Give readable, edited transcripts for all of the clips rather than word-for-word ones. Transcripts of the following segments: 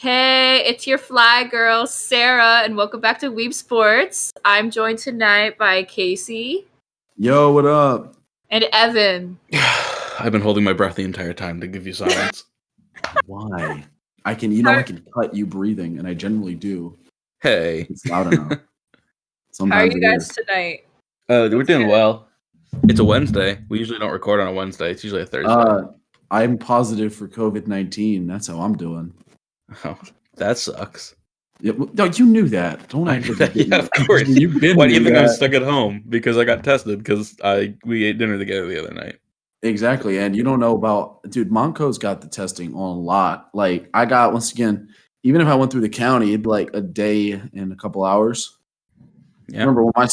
Hey, it's your fly girl, Sarah, and welcome back to Weeb Sports. I'm joined tonight by Casey. Yo, what up? And Evan. I've been holding my breath the entire time to give you silence. Why? I can cut you breathing, and I generally do. Hey. It's loud enough. How are you guys tonight? We're doing well. It's a Wednesday. We usually don't record on a Wednesday. It's usually a Thursday. I'm positive for COVID-19. That's how I'm doing. Oh, that sucks. Yeah, no, you knew that. Don't act like you yeah, of course. You've been Why do you think I was stuck at home? Because I got tested because we ate dinner together the other night. Exactly, and you don't know about dude. Monco's got the testing on a lot. Like I got once again, even if I went through the county, it'd be like a day and a couple hours. Yeah. Remember when my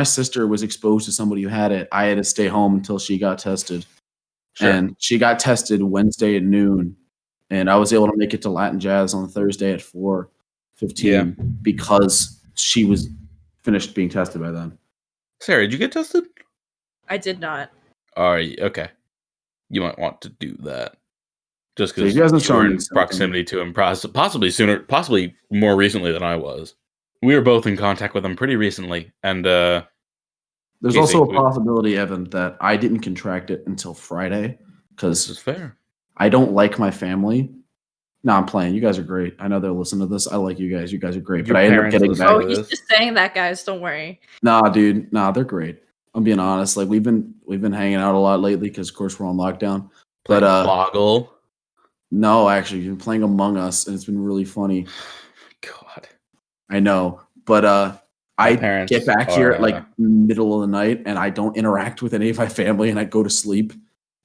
sister was exposed to somebody who had it, I had to stay home until she got tested. Sure. And she got tested Wednesday at noon, and I was able to make it to Latin Jazz on Thursday at 4:15 because she was finished being tested by then. Sarah, did you get tested? I did not. All right, okay. You might want to do that. Just because you were in proximity to him, possibly more recently than I was. We were both in contact with him pretty recently, and there's Casey, also a possibility, Evan, that I didn't contract it until Friday because this is fair. I don't like my family. No, I'm playing. You guys are great. I know they'll listen to this. I like you guys. You guys are great. But I end up getting back. Oh, he's just saying that, guys. Don't worry. Nah, dude. Nah, they're great. I'm being honest. Like we've been hanging out a lot lately because of course we're on lockdown. But Boggle. No, actually, you've been playing Among Us, and it's been really funny. God, I know, but I get back here at like middle of the night, and I don't interact with any of my family, and I go to sleep.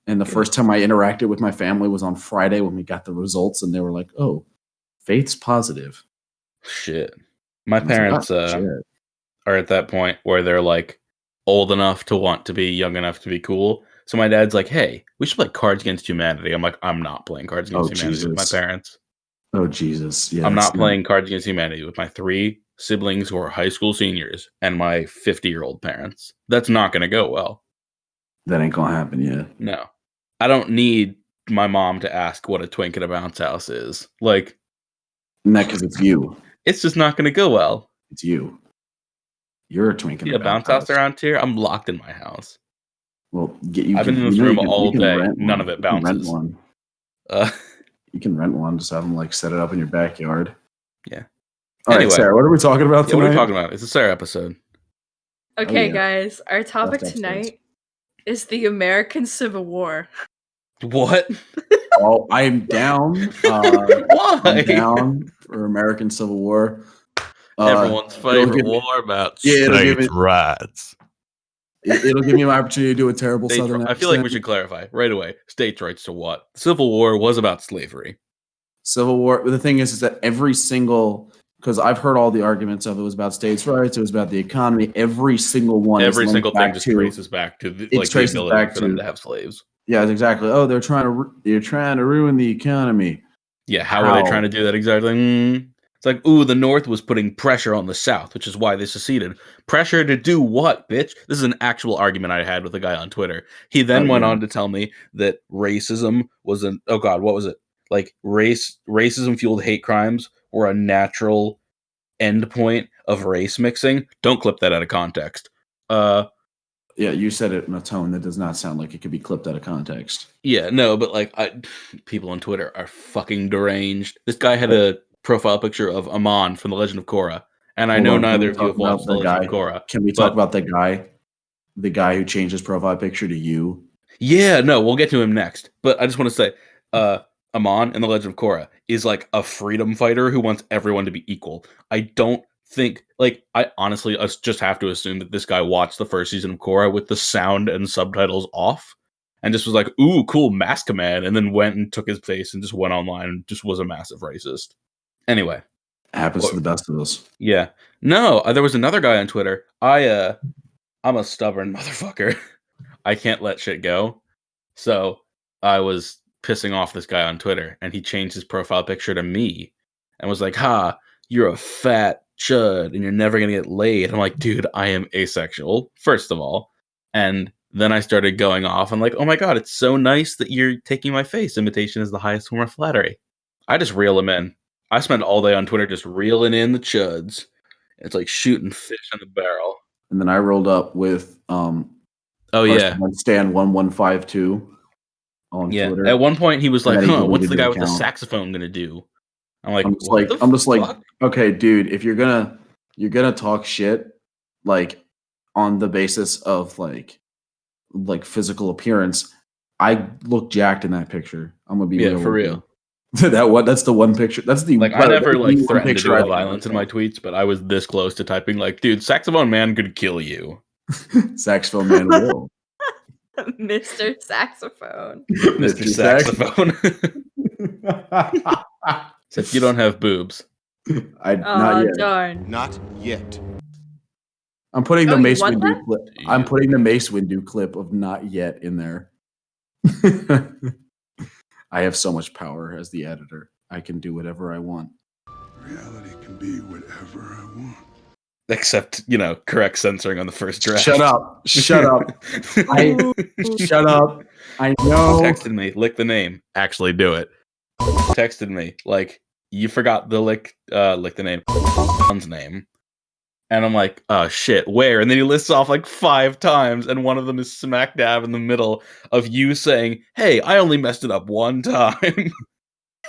And the first time I interacted with my family was on Friday when we got the results, and they were like, "Oh, Faith's positive." Shit, my parents are at that point where they're like old enough to want to be young enough to be cool. So my dad's like, "Hey, we should play Cards Against Humanity." I'm like, "I'm not playing Cards Against Humanity with my parents." Oh, Jesus. Yeah, I'm not playing Cards Against Humanity with my 3 siblings who are high school seniors and my 50-year-old parents. That's not going to go well. That ain't going to happen yet. No. I don't need my mom to ask what a twink at a bounce house is. Like, not because it's you. It's just not going to go well. It's you. You're a twink in a bounce house around here? I'm locked in my house. Well, I've been in this room all day. None of it bounces. Rent one. You can rent one. Just have them like set it up in your backyard. Yeah. All right, Sarah. What are we talking about tonight? What are we talking about? It's a Sarah episode. Okay, guys. Our topic tonight is the American Civil War. What? Oh, I'm down. Why? I'm down for American Civil War. Everyone's favorite war about states' rights. It'll give me an opportunity to do a terrible Southern accent. I feel like we should clarify right away. States' rights to what? Civil War was about slavery. Civil War. The thing is that every single, because I've heard all the arguments of it was about states' rights, it was about the economy. Every single one. Every single thing just traces back to the ability for them to have slaves. Yeah, exactly. Oh, they're trying to ruin the economy. Yeah, how are they trying to do that exactly? It's like, ooh, the North was putting pressure on the South, which is why they seceded. Pressure to do what, bitch? This is an actual argument I had with a guy on Twitter. He then went on to tell me that racism was what was it? Like racism fueled hate crimes were a natural endpoint of race mixing. Don't clip that out of context. Yeah, you said it in a tone that does not sound like it could be clipped out of context. Yeah, no, but like people on Twitter are fucking deranged. This guy had a profile picture of Amon from The Legend of Korra, and I know neither of you have watched The Legend of Korra. Can we talk about the guy who changed his profile picture to you? Yeah, no, we'll get to him next. But I just want to say, Amon in The Legend of Korra is like a freedom fighter who wants everyone to be equal. I don't think, I honestly just have to assume that this guy watched the first season of Korra with the sound and subtitles off, and just was like, ooh, cool, mass command, and then went and took his face and just went online and just was a massive racist. Anyway. Happens to the best of us. Yeah. No, there was another guy on Twitter. I'm a stubborn motherfucker. I can't let shit go. So I was pissing off this guy on Twitter, and he changed his profile picture to me and was like, ha, you're a fat chud and you're never going to get laid. I'm like, dude, I am asexual, first of all. And then I started going off and like, oh my God, it's so nice that you're taking my face. Imitation is the highest form of flattery. I just reel him in. I spend all day on Twitter just reeling in the chuds. It's like shooting fish in the barrel. And then I rolled up with Stan 1152 on Twitter. At one point he was like, then he what's the deleted guy the with the account. saxophone gonna do? I'm like, I'm just like, okay, dude, if you're gonna talk shit like on the basis of like physical appearance, I look jacked in that picture. I'm gonna be real for with real. you. That's the one picture. That's the like I never like one threatened to picture do I violence in my tweets, but I was this close to typing like, dude, saxophone man could kill you. Saxophone man will. Mr. Saxophone. Mr. Saxophone. Except you don't have boobs. Not yet. Darn. Not yet. I'm putting the Mace want Windu that? clip. I'm putting the Mace Windu clip of "Not Yet" in there. I have so much power as the editor. I can do whatever I want. Reality can be whatever I want. Except, correct censoring on the first draft. Shut up. Shut up. Shut up. I know. Texted me, lick the name. Actually do it. Texted me, like, you forgot the lick the name. Name. And I'm like, oh shit, where? And then he lists off like 5 times, and one of them is smack dab in the middle of you saying, hey, I only messed it up one time.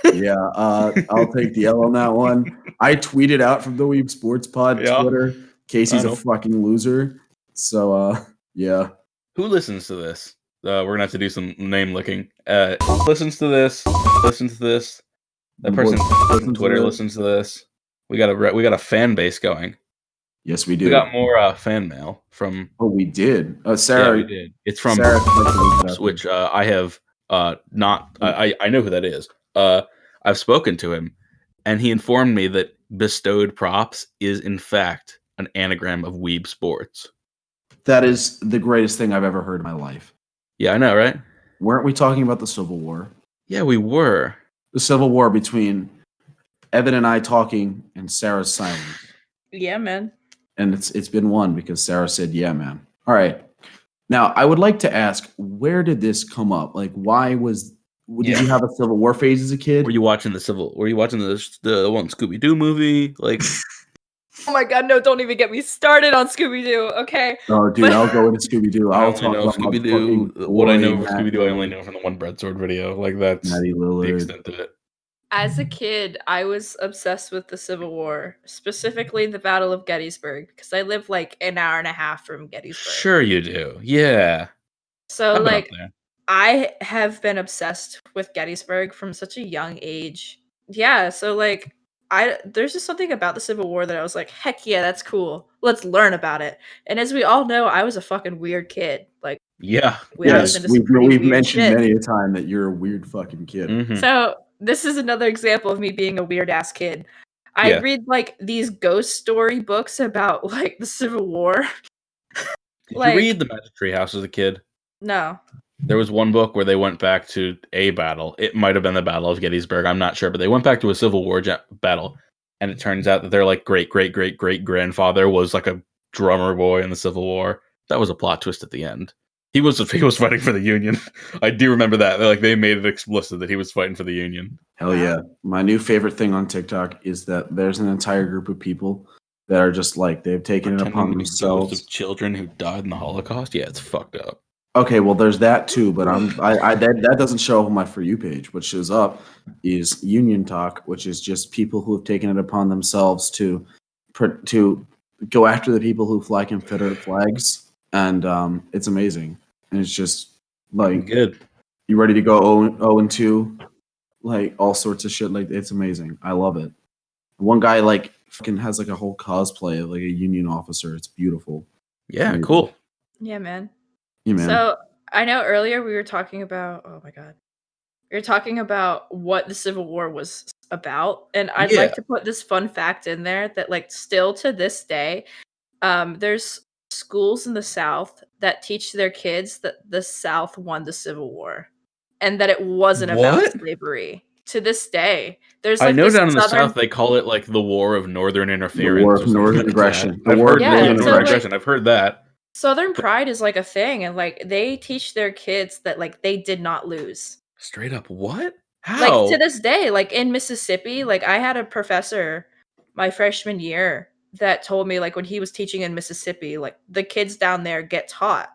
Yeah, I'll take the L on that one. I tweeted out from the Weeb Sports Pod Twitter, Casey's a fucking loser. So, yeah. Who listens to this? We're gonna have to do some name licking. Listens to this. That person on Twitter listens to this. We got a fan base going. Yes, we do. We got more fan mail from. Oh, we did. Sarah. Yeah, we did. It's from Sarah, which I have not. I know who that is. I've spoken to him, and he informed me that bestowed props is in fact an anagram of Weeb Sports. That is the greatest thing I've ever heard in my life. Yeah, I know, right? Weren't we talking about the Civil War? Yeah, we were. The Civil War between Evan and I talking and Sarah's silence. Yeah, man. And it's been won because Sarah said, yeah, man. All right. Now, I would like to ask, where did this come up? Like, did you have a Civil War phase as a kid? Were you watching the one Scooby-Doo movie? Like, oh my god, no, don't even get me started on Scooby-Doo, okay? Oh, dude, I'll go into Scooby-Doo. I only know Scooby-Doo. What I know of Scooby-Doo, I only know from the one Breadsword video. Like, that's the extent of it. As a kid, I was obsessed with the Civil War, specifically the Battle of Gettysburg, because I live like an hour and a half from Gettysburg. Sure you do. Yeah. So, like, I have been obsessed with Gettysburg from such a young age. Yeah, so, like, there's just something about the Civil War that I was like, heck yeah, that's cool. Let's learn about it. And as we all know, I was a fucking weird kid. Like, yeah. Yes, we've mentioned many a time that you're a weird fucking kid. Mm-hmm. So this is another example of me being a weird ass kid. I read like these ghost story books about like the Civil War. Did you read The Magic Tree House as a kid? No. There was one book where they went back to a battle. It might have been the Battle of Gettysburg. I'm not sure, but they went back to a Civil War battle, and it turns out that their like great grandfather was like a drummer boy in the Civil War. That was a plot twist at the end. He was fighting for the Union. I do remember that. They made it explicit that he was fighting for the Union. Hell yeah. My new favorite thing on TikTok is that there's an entire group of people that are just like, they've taken it upon themselves. Of children who died in the Holocaust? Yeah, it's fucked up. Okay, well, there's that too, but that doesn't show up on my For You page. What shows up is Union Talk, which is just people who have taken it upon themselves to go after the people who fly Confederate flags, and it's amazing. And it's just like, good. You ready to go 0-2, like all sorts of shit. Like, it's amazing. I love it. One guy like fucking has like a whole cosplay of like a Union officer. It's beautiful. Yeah, amazing. Cool. Yeah, man. Yeah, man. So I know earlier we were talking about, oh my god, we were talking about what the Civil War was about, and I'd like to put this fun fact in there that like still to this day, there's schools in the South that teach their kids that the South won the Civil War and that it wasn't about slavery. To this day, there's like, I know down in the South they call it like the War of Northern Interference, the War of Northern Aggression. I've heard Northern Aggression. I've heard that. Southern pride is like a thing, and like they teach their kids that like they did not lose. Straight up, what? Like, to How? this day, like, in Mississippi, like, I had a professor my freshman year that told me, like, when he was teaching in Mississippi, like, the kids down there get taught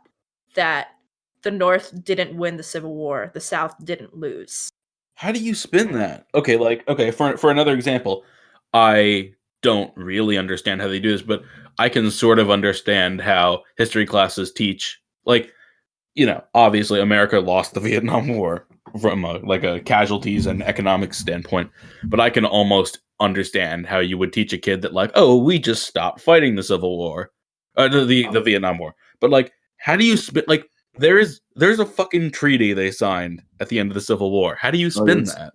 that the North didn't win the Civil War, the South didn't lose. How do you spin that? Okay, for another example, I don't really understand how they do this, but I can sort of understand how history classes teach, like, obviously America lost the Vietnam War from a casualties and economic standpoint, but I can almost understand how you would teach a kid that, like, oh, we just stopped fighting the Civil War, the Vietnam War. But, like, how do you spin, like, there's a fucking treaty they signed at the end of the Civil War. How do you spin that?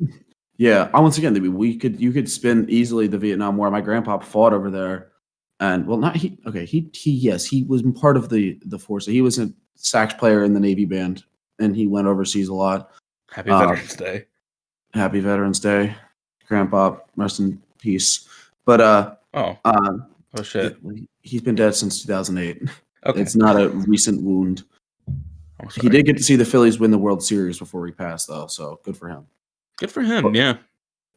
Yeah, once again, you could spin easily the Vietnam War. My grandpa fought over there, and well, not he. Okay, he was part of the force. He was a sax player in the Navy band, and he went overseas a lot. Happy Veterans Day. Happy Veterans Day, Grandpa. Rest in peace. But oh shit, he's been dead since 2008. Okay, it's not a recent wound. He did get to see the Phillies win the World Series before he passed, though, so good for him. Good for him, yeah.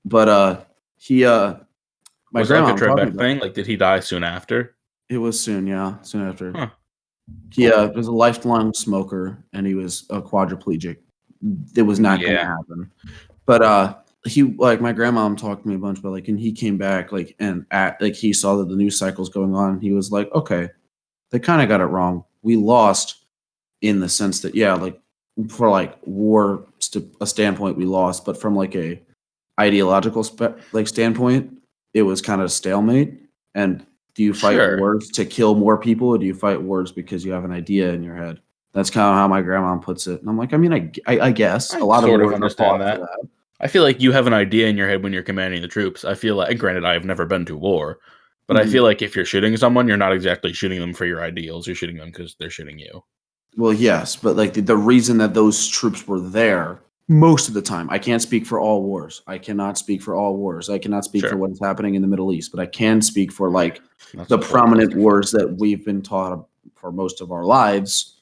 But my was grandma, like a Trebek thing? Like, did he die soon after? It was soon, yeah, soon after. Huh. He was a lifelong smoker, and he was a quadriplegic. It was not going to happen. But my grandma talked to me a bunch about, like, and he came back, like, and he saw that the news cycle's going on. And he was like, okay, they kind of got it wrong. We lost in the sense that, yeah, like, for like war a standpoint, we lost, but from like a ideological standpoint, it was kind of a stalemate. And do you fight wars to kill more people, or do you fight wars because you have an idea in your head? That's kind of how my grandma puts it. And I'm like, I mean, I guess a lot of sort of wars understand that. I feel like you have an idea in your head when you're commanding the troops. I feel like, granted, I have never been to war, but I feel like if you're shooting someone, you're not exactly shooting them for your ideals. You're shooting them because they're shooting you. Well, yes, but like the reason that those troops were there most of the time, I can't speak for all wars. I cannot speak for all wars. I cannot speak for what's happening in the Middle East, but I can speak for like the prominent wars that we've been taught for most of our lives.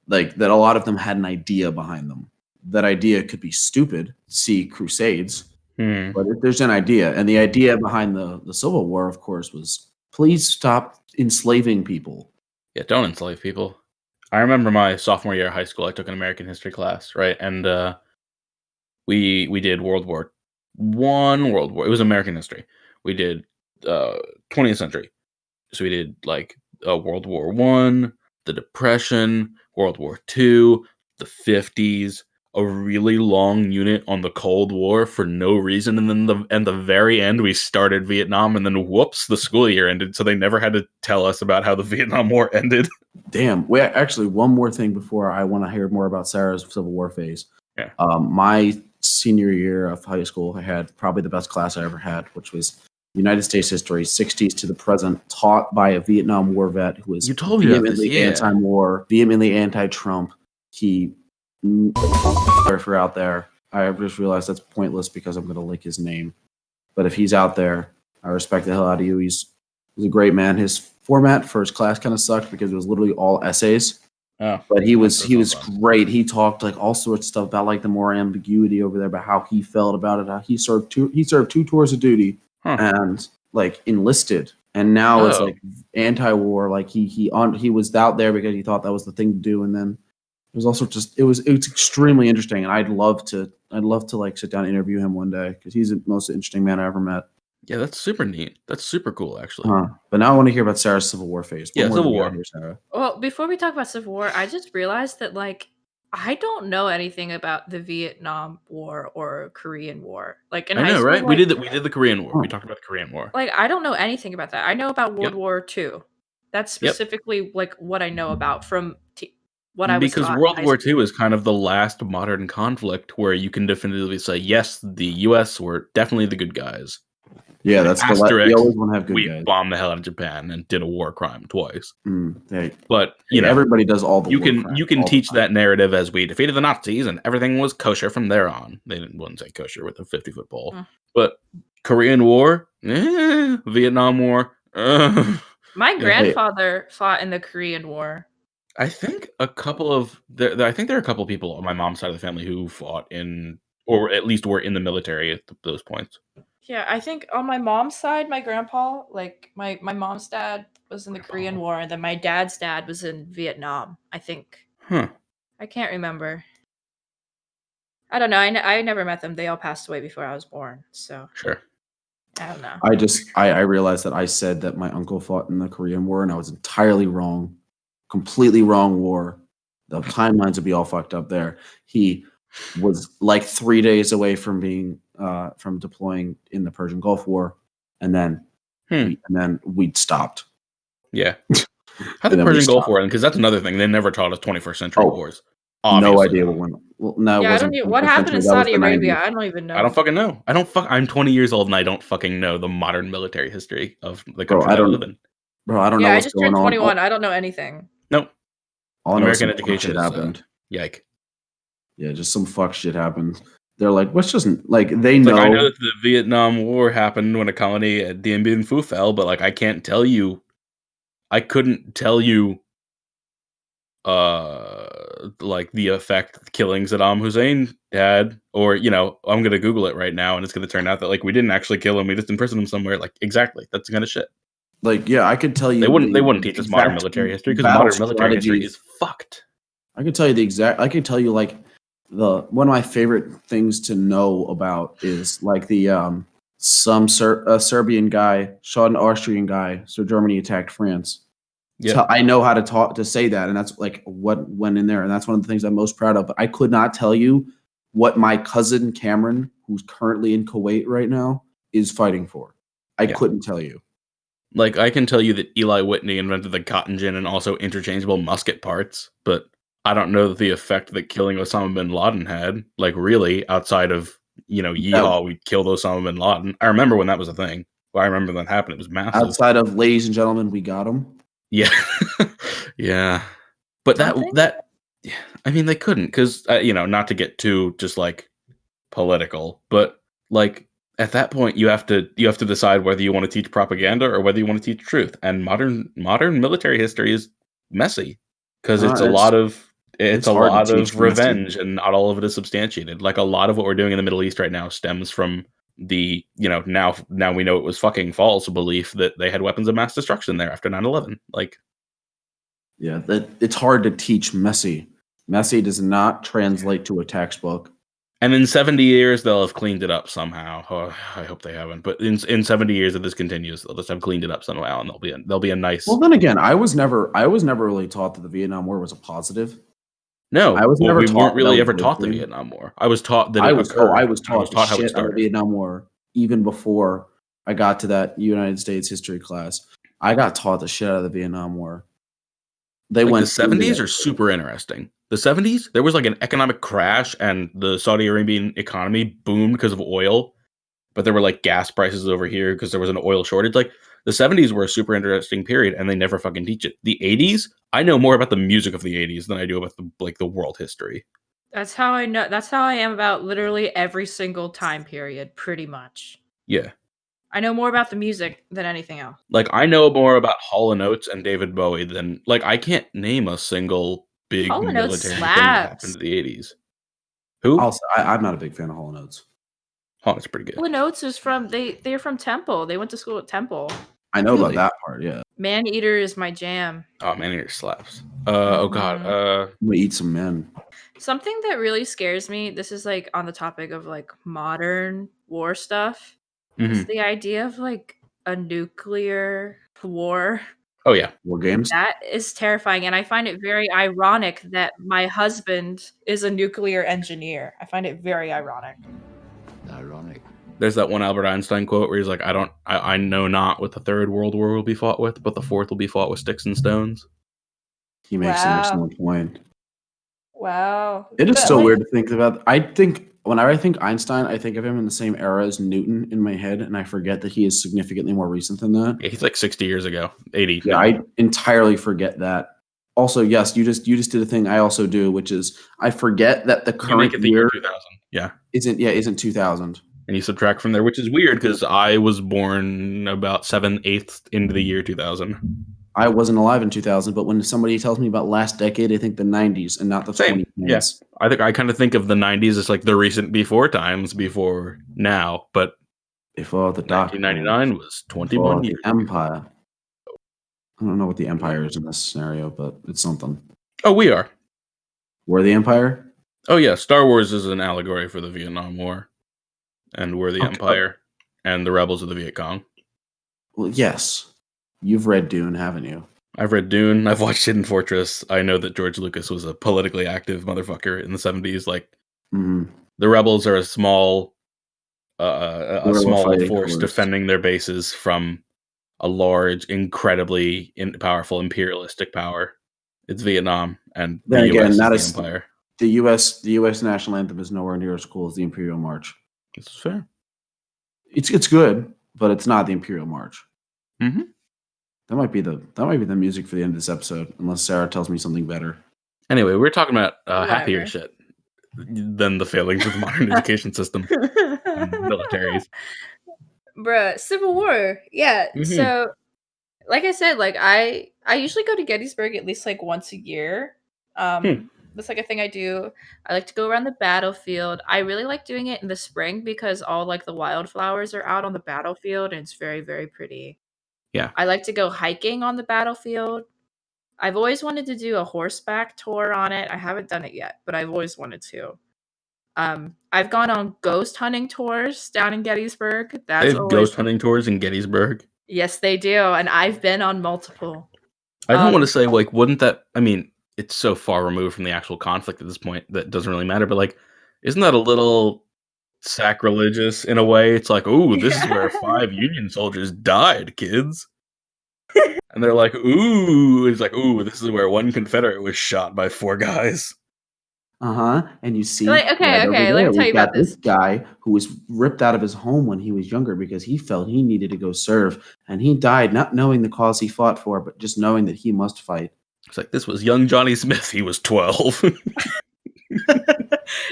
Like that, a lot of them had an idea behind them. That idea could be stupid. See Crusades, but if there's an idea, and the idea behind the Civil War, of course, was please stop enslaving people. Yeah, don't enslave people. I remember my sophomore year of high school, I took an American history class, right? And we did World War I, World War. It was American history. We did 20th century. So we did like World War I, the Depression, World War II, the 50s, a really long unit on the Cold War for no reason, and then the very end we started Vietnam, and then whoops, the school year ended, so they never had to tell us about how the Vietnam War ended. Damn. Wait, actually, one more thing before I want to hear more about Sarah's Civil War phase. Yeah. My senior year of high school, I had probably the best class I ever had, which was United States history, 60s to the present, taught by a Vietnam War vet who was vehemently anti-war, vehemently anti-Trump. He if you're out there, I just realized that's pointless because I'm going to lick his name. But if he's out there, I respect the hell out of you. He's a great man. His format for his class kind of sucked because it was literally all essays. Oh, but he was great. He talked like all sorts of stuff about like the more ambiguity over there, about how he felt about it. How he served two tours of duty and like enlisted, and now it's like anti-war. Like he was out there because he thought that was the thing to do, and then it was also just it was extremely interesting, and I'd love to like sit down and interview him one day because he's the most interesting man I ever met. Yeah, that's super neat. That's super cool, actually. But now I want to hear about Sarah's Civil War phase. Civil War. Here, Sarah? Well, before we talk about Civil War, I just realized that like I don't know anything about the Vietnam War or Korean War. Like in high school, right? Like, we did the Korean War. We talked about the Korean War. Like I don't know anything about that. I know about World War II. That's specifically like what I know about from what I was taught. Because World War II is kind of the last modern conflict where you can definitively say, yes, the U.S. were definitely the good guys. Yeah, that's the you always want to have good guys. We bombed the hell out of Japan and did a war crime twice. But you know, everybody does all the. You can teach that narrative as we defeated the Nazis and everything was kosher from there on. They wouldn't say kosher with a 50-foot pole, but Korean War, Vietnam War. My grandfather fought in the Korean War. I think a couple of there are a couple of people on my mom's side of the family who fought in or at least were in the military at those points. Yeah, I think on my mom's side, my grandpa, like my mom's dad was in the Korean War, and then my dad's dad was in Vietnam, I think. Huh. I can't remember. I don't know. I never met them. They all passed away before I was born, so Sure. I don't know. I realized that I said that my uncle fought in the Korean War, and I was entirely wrong. Completely wrong war. The timelines would be all fucked up there. He was like 3 days away from being from deploying in the Persian Gulf War, and then we'd stopped. Yeah. How the Persian Gulf War? Because that's another thing. They never taught us 21st century wars. Obviously. No idea what went. Well, no, yeah, I don't even, what happened in Saudi Arabia. I don't even know. I don't fucking know. I'm 20 years old and I don't fucking know the modern military history of the country I live in. Bro, I don't know. Yeah, I just turned 21. I don't know anything. Nope. All American education shit happened. Yike. Yeah, just some fuck shit happened. They're like, what's just like they know. Like, I know that the Vietnam War happened when a colony at Dien Bien Phu fell, but like I couldn't tell you like the effect killing Saddam Hussein had, or I'm gonna Google it right now and it's gonna turn out that like we didn't actually kill him, we just imprisoned him somewhere. Like exactly, that's the kind of shit. Like, yeah, I could tell you they wouldn't teach us modern military history because modern military history is fucked. I could tell you like one of my favorite things to know about is like the Serbian guy shot an Austrian guy, so Germany attacked France. Yeah, so I know how to say that, and that's like what went in there, and that's one of the things I'm most proud of. But I could not tell you what my cousin Cameron, who's currently in Kuwait right now, is fighting for. I couldn't tell you. Like, I can tell you that Eli Whitney invented the cotton gin and also interchangeable musket parts, but I don't know the effect that killing Osama bin Laden had. Like, really, outside of yeehaw, we killed Osama bin Laden. I remember when that was a thing. Well, I remember when that happened. It was massive. Outside of, ladies and gentlemen, we got him. Yeah. Yeah. But I mean, they couldn't because, not to get too just like political, but like at that point you have to decide whether you want to teach propaganda or whether you want to teach truth. And modern military history is messy because it's a lot of revenge and not all of it is substantiated. Like a lot of what we're doing in the Middle East right now stems from the now we know it was fucking false belief that they had weapons of mass destruction there after 9/11. Like, yeah, that it's hard to teach messy. Messy does not translate to a textbook. And in 70 years they'll have cleaned it up somehow. Oh, I hope they haven't. But in 70 years if this continues, they'll just have cleaned it up somehow, and they'll be a nice. Well, then again, I was never really taught that the Vietnam War was a positive. No, I was never we weren't really ever taught the Vietnam War. I was taught that I was taught how it started. The Vietnam War even before I got to that United States history class. I got taught the shit out of the Vietnam War. The 70s are super interesting. The 70s, there was like an economic crash and the Saudi Arabian economy boomed because of oil, but there were like gas prices over here because there was an oil shortage. Like the 70s were a super interesting period and they never fucking teach it. The 80s, I know more about the music of the 80s than I do about the world history. That's how I know. That's how I am about literally every single time period, pretty much. Yeah. I know more about the music than anything else. Like, I know more about Hall & Oates and David Bowie than, like, I can't name a single big military thing that happened in the 80s. Who? I'm not a big fan of Hall & Oates. Hall & Oates pretty good. Hall & Oates is from, they're from Temple. They went to school at Temple. I know about that part, yeah. Man Eater is my jam. Oh, Man Eater slaps. Oh, God. We eat some men. Something that really scares me, this is, like, on the topic of, like, modern war stuff. It's the idea of like a nuclear war. Oh yeah, war games. That is terrifying, and I find it very ironic that my husband is a nuclear engineer. I find it very ironic. There's that one Albert Einstein quote where he's like, I know not what the Third World War will be fought with, but the fourth will be fought with sticks and stones. He makes an excellent point. Wow. It is so weird to think about. Whenever I think Einstein, I think of him in the same era as Newton in my head, and I forget that he is significantly more recent than that. Yeah, he's like 60 years ago, 80. Yeah, I entirely forget that. Also, yes, you just did a thing I also do, which is I forget that the current year 2000. Yeah, isn't 2000, and you subtract from there, which is weird because I was born about 7/8 into the year 2000. I wasn't alive in 2000, but when somebody tells me about last decade, I think the 90s and not the 2010s. Yeah, I kind of think of the 90s as like the recent before times before now, but before the 1999 was 21 years. The Empire. I don't know what the Empire is in this scenario, but it's something. Oh, we are. We're the Empire? Oh, yeah. Star Wars is an allegory for the Vietnam War. And we're the Empire. And the rebels of the Viet Cong. Well, yes. You've read Dune, haven't you? I've read Dune. I've watched Hidden Fortress. I know that George Lucas was a politically active motherfucker in the 70s. Like, the rebels are a small force defending their bases from a large, incredibly powerful imperialistic power. It's Vietnam, and then the again, US is the empire. The U.S. national anthem is nowhere near as cool as the Imperial March. This is fair. It's good, but it's not the Imperial March. Mm-hmm. That might be the music for the end of this episode, unless Sarah tells me something better. Anyway, we're talking about happier shit than the failings of the modern education system and militaries. Bruh, Civil War. Yeah. Mm-hmm. So, like I said, like I usually go to Gettysburg at least like once a year. That's like a thing I do. I like to go around the battlefield. I really like doing it in the spring because all like the wildflowers are out on the battlefield and it's very, very pretty. Yeah. I like to go hiking on the battlefield. I've always wanted to do a horseback tour on it. I haven't done it yet, but I've always wanted to. I've gone on ghost hunting tours down in Gettysburg. They have ghost hunting tours in Gettysburg? Yes, they do, and I've been on multiple. I don't want to say, like, wouldn't that... I mean, it's so far removed from the actual conflict at this point that it doesn't really matter, but, like, isn't that a little sacrilegious in a way? It's like, ooh, this is where 5 Union soldiers died, kids. And they're like, ooh, it's like, ooh, this is where 1 Confederate was shot by 4 guys. And you see, like, okay, let me tell you about this guy who was ripped out of his home when he was younger because he felt he needed to go serve, and he died not knowing the cause he fought for, but just knowing that he must fight. It's like, this was young Johnny Smith. He was 12.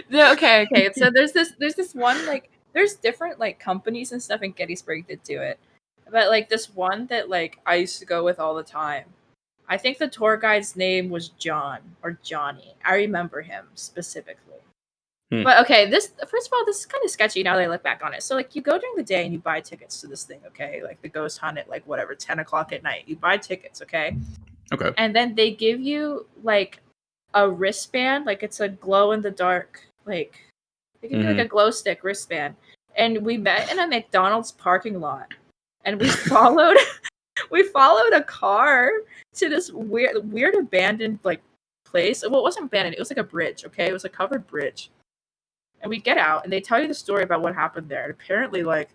No, okay. So there's this one, like, there's different like companies and stuff in Gettysburg that do it, but like this one that like I used to go with all the time. I think the tour guide's name was John or Johnny. I remember him specifically. But okay, first of all, this is kind of sketchy now that I look back on it. So like you go during the day and you buy tickets to this thing, okay? Like the ghost hunt at like whatever, 10 o'clock at night. You buy tickets, okay? Okay. And then they give you like a wristband, like it's a glow in the dark, like they give you like a glow stick wristband. And we met in a McDonald's parking lot and we followed a car to this weird abandoned like place. Well, it wasn't abandoned, it was like a bridge, okay? It was a covered bridge. And we get out and they tell you the story about what happened there. And apparently like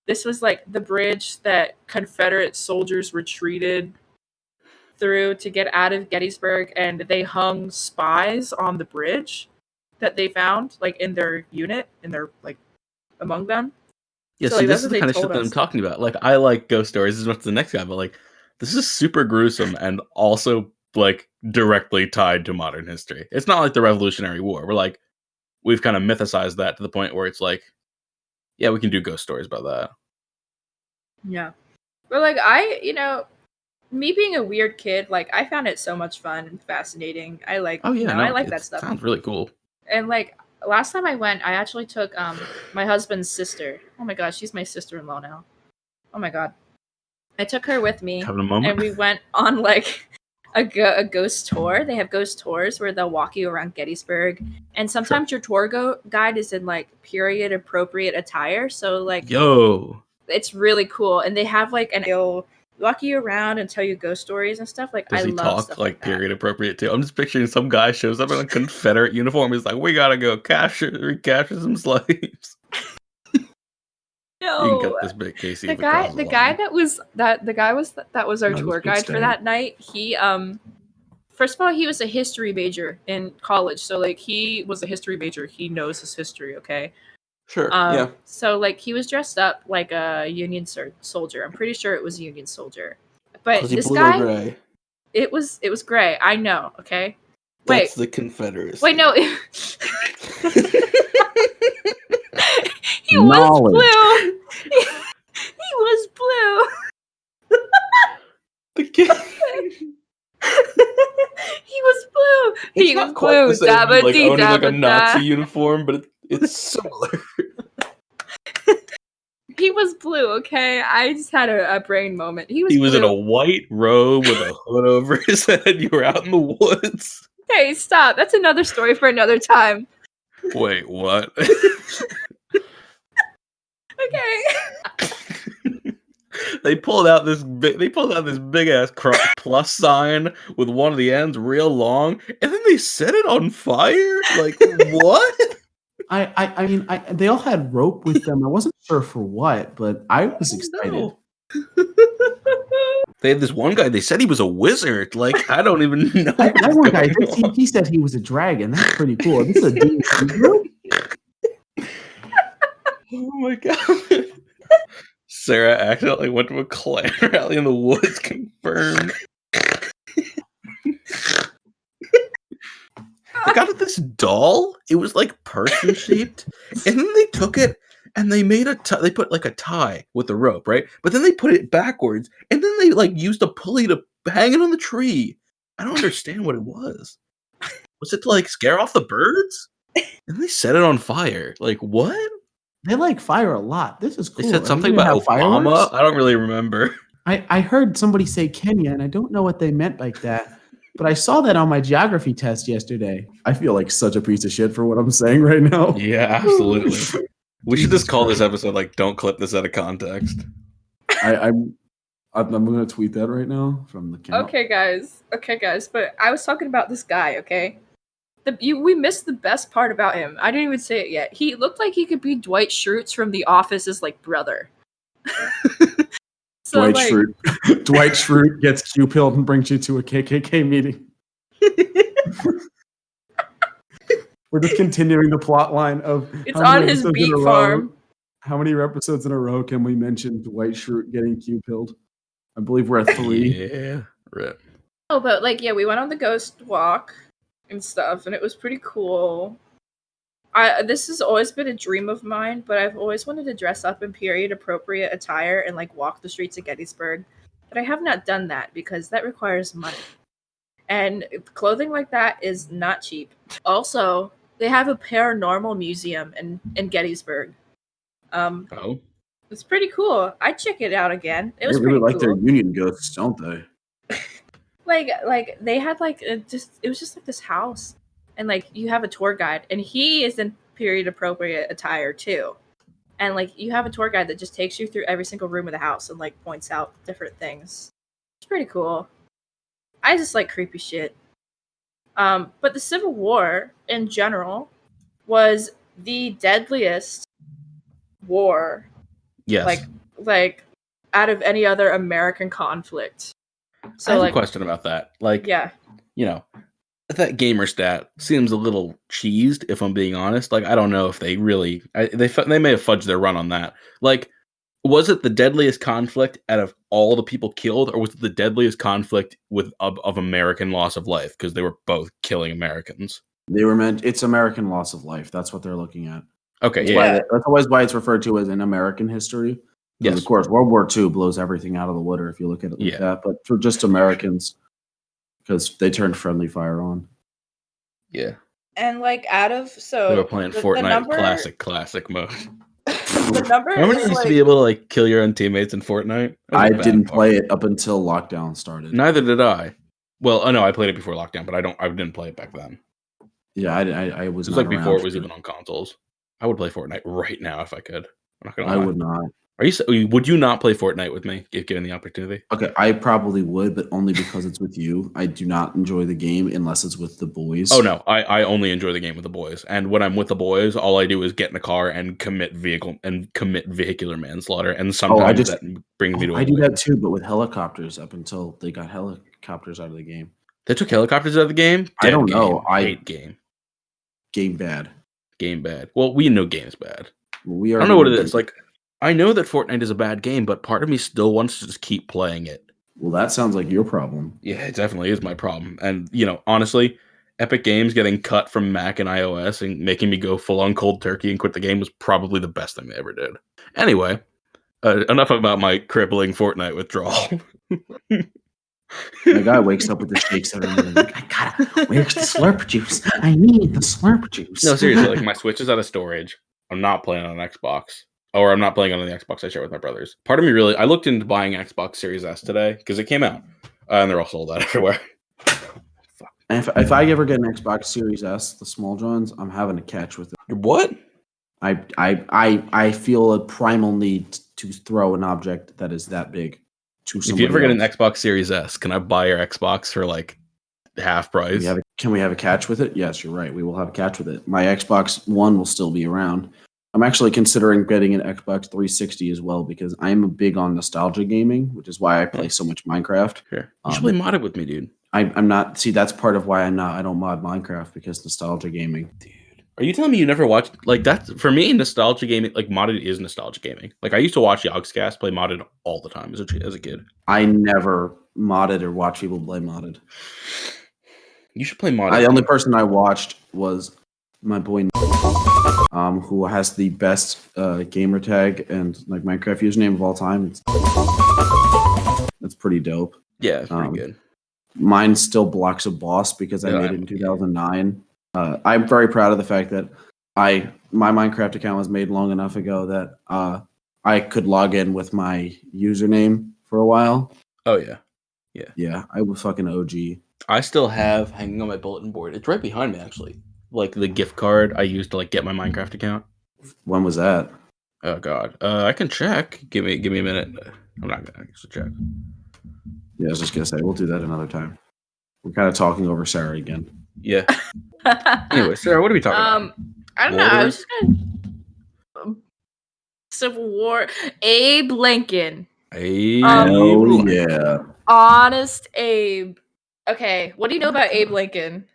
this was like the bridge that Confederate soldiers retreated through to get out of Gettysburg, and they hung spies on the bridge that they found like in their unit, in their like among them. Yeah, so, like, this is the kind of shit that I'm talking about. Like, I like ghost stories as much as the next guy, but like this is super gruesome and also like directly tied to modern history. It's not like the Revolutionary War. We've kind of mythicized that to the point where it's like, yeah, we can do ghost stories about that. Yeah. But like me being a weird kid, like I found it so much fun and fascinating. I like I like that stuff. Sounds really cool. And like last time I went, I actually took my husband's sister. Oh my god, she's my sister-in-law now. Oh my god. I took her with me and we went on like a ghost tour. They have ghost tours where they'll walk you around Gettysburg, and sometimes your tour guide is in like period appropriate attire, so like it's really cool. And they have like they'll walk you around and tell you ghost stories and stuff. Like, does he love talk stuff like period appropriate too? I'm just picturing some guy shows up in a Confederate uniform. He's like, "We gotta go recapture some slaves." No, you can cut this bit, Casey. The guy that was our tour guide for that night. He first of all, he was a history major in college, so like he was a history major. He knows his history, okay. Sure. Yeah. So like he was dressed up like a Union soldier. I'm pretty sure it was a Union soldier. But was he this blue guy, or gray? It was gray. I know. Okay. That's the Confederacy. Wait, no. He was blue. He was blue. It's He not was quite blue. the same as like Dabba-dee, owning like a Nazi dabba-da. uniform, but it's similar. He was blue, okay? I just had a brain moment. He was He was in a blue. white robe with a hood over his head. You were out in the woods. Hey, stop. That's another story for another time. Wait, what? Okay. They pulled out this big ass plus sign with one of the ends real long, and then they set it on fire. Like what? I mean, they all had rope with them. I wasn't sure for what, but I was excited. No. They had this one guy. They said he was a wizard. Like I don't even know. That one guy, he said he was a dragon. That's pretty cool. This is a D&D group? Oh my god. Sarah accidentally went to a clan rally in the woods. Confirmed. They got this doll. It was like person shaped, and then they took it and they made they put like a tie with the rope, right? But then they put it backwards, and then they like used a pulley to hang it on the tree. I don't understand what it was. Was it to like scare off the birds? And they set it on fire. Like what? They like fire a lot. This is cool. They said something about Obama. Fireworks? I don't really remember. I heard somebody say Kenya, and I don't know what they meant like that. But I saw that on my geography test yesterday. I feel like such a piece of shit for what I'm saying right now. Yeah, absolutely. We should just call this episode like "Don't clip this out of context." I'm going to tweet that right now from the account. Okay, guys. But I was talking about this guy, okay? We missed the best part about him. I didn't even say it yet. He looked like he could be Dwight Schrute from The Office's like brother. So, Dwight Schrute. Dwight Schrute gets Q-pilled and brings you to a KKK meeting. We're just continuing the plot line of it's on his beet farm. How many episodes in a row can we mention Dwight Schrute getting Q-pilled? I believe we're at 3. Yeah, rip. Oh, but like, yeah, we went on the ghost walk and stuff, and it was pretty cool. This has always been a dream of mine, but I've always wanted to dress up in period appropriate attire and like walk the streets of Gettysburg. But I have not done that because that requires money. And clothing like that is not cheap. Also, they have a paranormal museum in Gettysburg. Oh. It's pretty cool. I'd check it out again. It was They really pretty like cool. their Union ghosts, don't they? Like they had like it was just like this house, and like you have a tour guide, and he is in period appropriate attire too, and like you have a tour guide that just takes you through every single room of the house and like points out different things. It's pretty cool. I just like creepy shit. But the Civil War in general was the deadliest war. Yes. Like out of any other American conflict. So I have like, a question about that. Like, yeah, you know, that gamer stat seems a little cheesed, if I'm being honest. Like, I don't know if they really they may have fudged their run on that. Like, was it the deadliest conflict out of all the people killed, or was it the deadliest conflict of American loss of life? Because they were both killing Americans. It's American loss of life. That's what they're looking at. Okay, That's always why it's referred to as in American history. Yes, of course, World War II blows everything out of the water if you look at it like that. But for just Americans, because they turned friendly fire on. Yeah. And like they were playing Fortnite classic mode. The number Remember when you used to be able to like kill your own teammates in Fortnite? I didn't play it up until lockdown started. Neither did I. Well, no, I played it before lockdown, but I didn't play it back then. Yeah, I was. It was like before it was even on consoles. I would play Fortnite right now if I could. I'm not gonna lie. I would not. Would you not play Fortnite with me if given the opportunity? Okay, I probably would, but only because it's with you. I do not enjoy the game unless it's with the boys. Oh no, I only enjoy the game with the boys. And when I'm with the boys, all I do is get in a car and commit vehicular manslaughter. And sometimes that brings me to. I do that too, but with helicopters. Up until they got helicopters out of the game. They took helicopters out of the game. I don't know. I hate game. Game bad. Game bad. Well, we know game's bad. I don't know what it is. Like, I know that Fortnite is a bad game, but part of me still wants to just keep playing it. Well, that sounds like your problem. Yeah, it definitely is my problem. And, honestly, Epic Games getting cut from Mac and iOS and making me go full on cold turkey and quit the game was probably the best thing they ever did. Anyway, enough about my crippling Fortnite withdrawal. My guy wakes up with the shakes every morning. Like, I gotta. Where's the slurp juice? I need the slurp juice. No, seriously, like my Switch is out of storage. I'm not playing on an Xbox, or I'm not playing on the Xbox I share with my brothers. Part of me really, I looked into buying Xbox Series S today because it came out, and they're all sold out everywhere. And if I ever get an Xbox Series S, the small ones, I'm having a catch with it. What? I feel a primal need to throw an object that is that big to somebody. If you ever get an else. Xbox Series S, can I buy your Xbox for like half price? Can we have a catch with it? Yes, you're right. We will have a catch with it. My Xbox One will still be around. I'm actually considering getting an Xbox 360 as well because I'm big on nostalgia gaming, which is why I play so much Minecraft. Sure. You should play modded with me, dude. I'm not. See, that's part of why I don't mod Minecraft because nostalgia gaming. Dude, are you telling me you never watched like that? For me, nostalgia gaming, like modded, is nostalgia gaming. Like I used to watch Yogscast play modded all the time as a kid. I never modded or watched people play modded. You should play modded. The only person I watched was my boy, who has the best gamer tag and like Minecraft username of all time. That's pretty dope. Yeah, it's pretty good. Mine still blocks a boss because I made it in 2009. I'm very proud of the fact that my Minecraft account was made long enough ago that I could log in with my username for a while. Oh yeah. Yeah, I was fucking OG. I still have hanging on my bulletin board. It's right behind me actually. Like the gift card I used to like get my Minecraft account. When was that? Oh god. I can check. Give me a minute. I'm not gonna check. Yeah, I was just gonna say we'll do that another time. We're kind of talking over Sarah again. Yeah. Anyway, Sarah, what are we talking about? I don't know. I was just gonna Civil War. Abe Lincoln. Oh yeah. Honest Abe. Okay, what do you know about Abe Lincoln?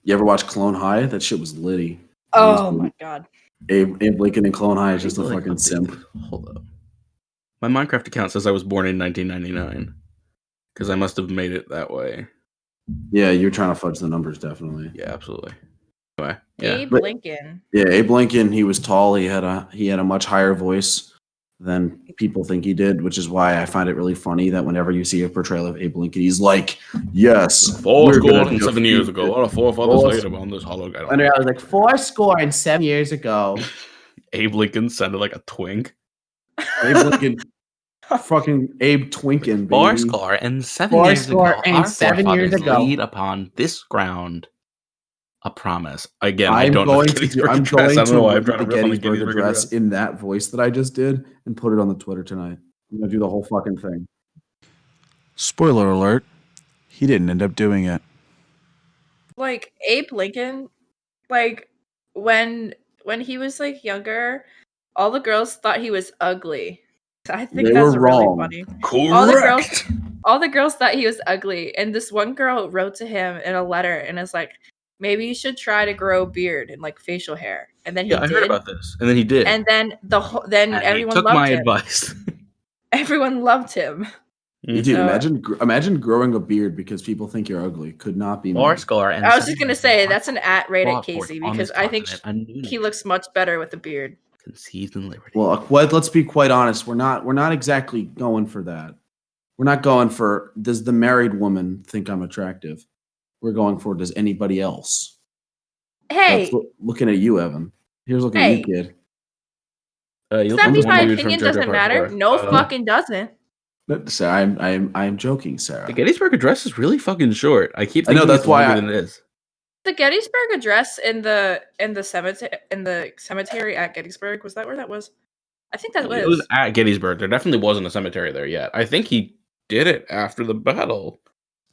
You ever watch Clone High? That shit was litty. Oh my god. Abe Lincoln in Clone High is just a fucking simp. Hold up. My Minecraft account says I was born in 1999. Because I must have made it that way. Yeah, you're trying to fudge the numbers, definitely. Yeah, absolutely. Anyway, yeah. Abe Lincoln. Yeah, Abe Lincoln, he was tall. He had a much higher voice than people think he did, which is why I find it really funny that whenever you see a portrayal of Abe Lincoln, he's like, yes. 7 years ago, what a forefathers later on this hollow guy. And I was like, 7 years ago. Abe Lincoln sounded like a twink. Abe Lincoln, fucking Abe Twinkin, baby. 7 years ago, laid upon this ground a promise. Again, I don't know the Gettysburg Address in that voice that I just did and put it on the Twitter tonight. I'm gonna do the whole fucking thing. Spoiler alert: he didn't end up doing it. Like Abe Lincoln, like when he was like younger, all the girls thought he was ugly. I think they that's were really wrong. funny. Correct. All the girls thought he was ugly, and this one girl wrote to him in a letter and is like, maybe you should try to grow a beard and like facial hair. And then he did. I heard about this. And then he did. And then everyone took loved my him. advice. Everyone loved him. Dude, imagine growing a beard because people think you're ugly. Could not be me. I was just gonna say that's an @ right at Casey because I think he looks much better with a beard. Conceived in liberty. Well, let's be quite honest. We're not exactly going for that. We're not going for does the married woman think I'm attractive? We're going for does anybody else? Hey, looking at you, Evan. Here's looking at you, kid. Does that mean my opinion doesn't matter? No, fucking doesn't. So I'm joking, Sarah. The Gettysburg Address is really fucking short. I keep thinking I know that's why than it is. The Gettysburg Address in the cemetery at Gettysburg, was that where that was? I think that was. It was at Gettysburg. There definitely wasn't a cemetery there yet. I think he did it after the battle.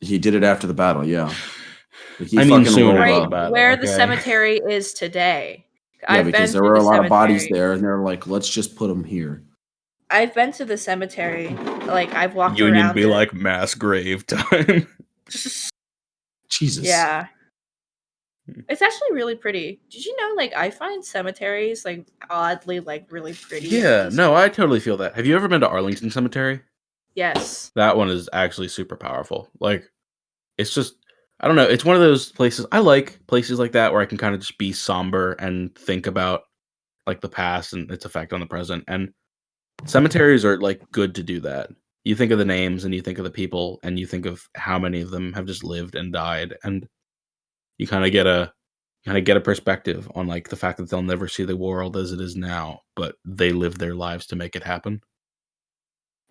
He did it after the battle, yeah. Where the cemetery is today. Yeah, because there were a lot of bodies there, and they're like, let's just put them here. I've been to the cemetery. Like, I've walked around. Union be like mass grave time. Jesus. Yeah. It's actually really pretty. Did you know, like, I find cemeteries, like, oddly, like, really pretty. Yeah, no, I totally feel that. Have you ever been to Arlington Cemetery? Yes. That one is actually super powerful. Like, it's just, I don't know. It's one of those places. I like places like that where I can kind of just be somber and think about, like, the past and its effect on the present. And cemeteries are, like, good to do that. you think of the names and you think of the people and you think of how many of them have just lived and died, and you kind of get a perspective on like the fact that they'll never see the world as it is now, but they lived their lives to make it happen.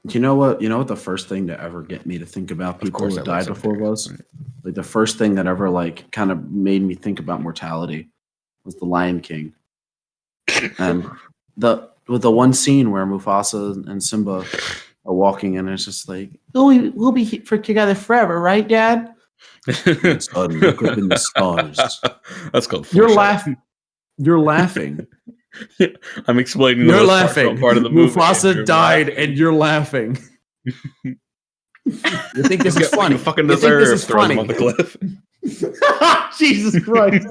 You know what? You know what the first thing to ever get me to think about people who died before was? Right. Like the first thing that ever like kind of made me think about mortality was The Lion King. And with the one scene where Mufasa and Simba are walking and it's just like, we'll be together forever, right, Dad? Son, look up in the stars. That's called You're laughing. You're laughing. I'm explaining. You're laughing. Part of the movie. Mufasa died, and you're laughing. You think this is funny? You fucking deserve. This is funny. Him off the cliff. Jesus Christ!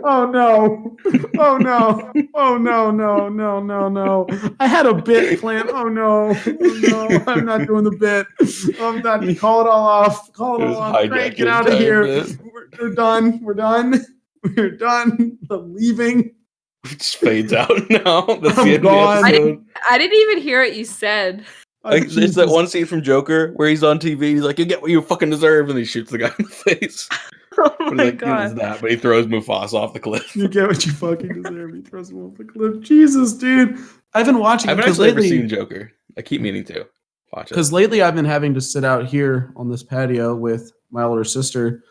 Oh no! Oh no! Oh no! No! No! No! No! I had a bit planned. Oh no! Oh no! I'm not doing the bit. I'm not. Call it all off. Call it all off. Frank, get out of here. We're done. We're done. We're done. I'm leaving. It just fades out now. That's I'm the end gone. of the episode. I didn't even hear what you said. Like, it's that one scene from Joker where he's on TV. He's like, "You get what you fucking deserve," and he shoots the guy in the face. Oh my god! That, but he throws Mufasa off the cliff. You get what you fucking deserve. He throws him off the cliff. Jesus, dude! I've been watching. I've actually never seen Joker. I keep meaning to watch it because lately I've been having to sit out here on this patio with my older sister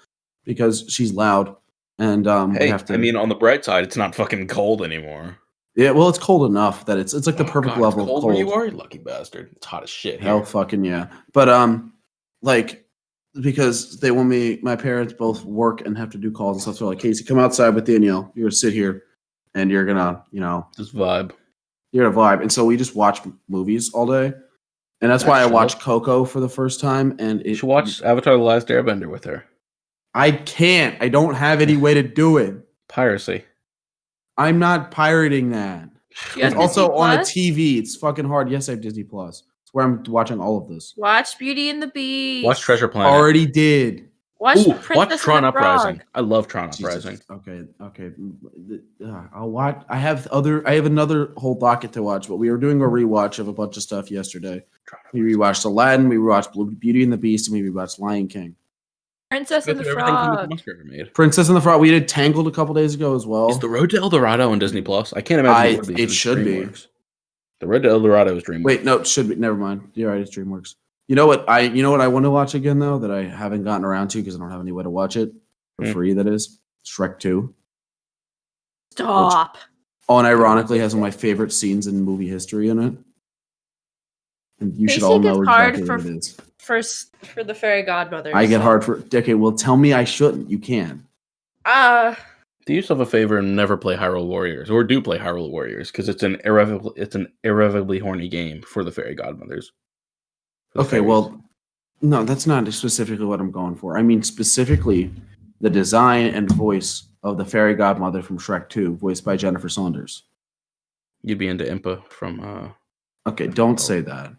because she's loud. And hey, we have to. I mean, on the bright side, it's not fucking cold anymore. Yeah, well, it's cold enough that it's like the perfect level of cold. Where you are, you lucky bastard. It's hot as shit here. Hell, fucking yeah. But like because they want me. My parents both work and have to do calls and stuff. So they're like, Casey, come outside with Danielle. You're gonna sit here, and you're gonna, just vibe. You're gonna vibe. And so we just watch movies all day, and that's why I watched Coco for the first time. And you should watch Avatar: The Last Airbender with her. I can't. I don't have any way to do it. Piracy. I'm not pirating that. It's also on a TV. It's fucking hard. Yes, I have Disney Plus. It's where I'm watching all of this. Watch Beauty and the Beast. Watch Treasure Planet. Already did. Watch Tron Uprising. I love Tron Uprising. Okay. I'll watch. I have another whole docket to watch, but we were doing a rewatch of a bunch of stuff yesterday. We rewatched Aladdin. We rewatched Beauty and the Beast, and we rewatched Lion King. Princess and the Frog. Princess and the Frog. We did Tangled a couple days ago as well. Is The Road to El Dorado on Disney Plus? I can't imagine it should be. The Road to El Dorado is DreamWorks. Wait, no, it should be. Never mind. You're right. It's DreamWorks. You know what I want to watch again though that I haven't gotten around to because I don't have any way to watch it for free. That is Shrek 2. Stop. Unironically has one of my favorite scenes in movie history in it. And you should all know exactly what it is. For the fairy godmother. I get hard for a decade. Well, tell me I shouldn't. You can. Do yourself a favor and never play Hyrule Warriors, or do play Hyrule Warriors, because it's an irrevocably horny game for the fairy godmothers. Okay, well, no, that's not specifically what I'm going for. I mean specifically the design and voice of the fairy godmother from Shrek 2, voiced by Jennifer Saunders. You'd be into Impa from. Okay, don't say that.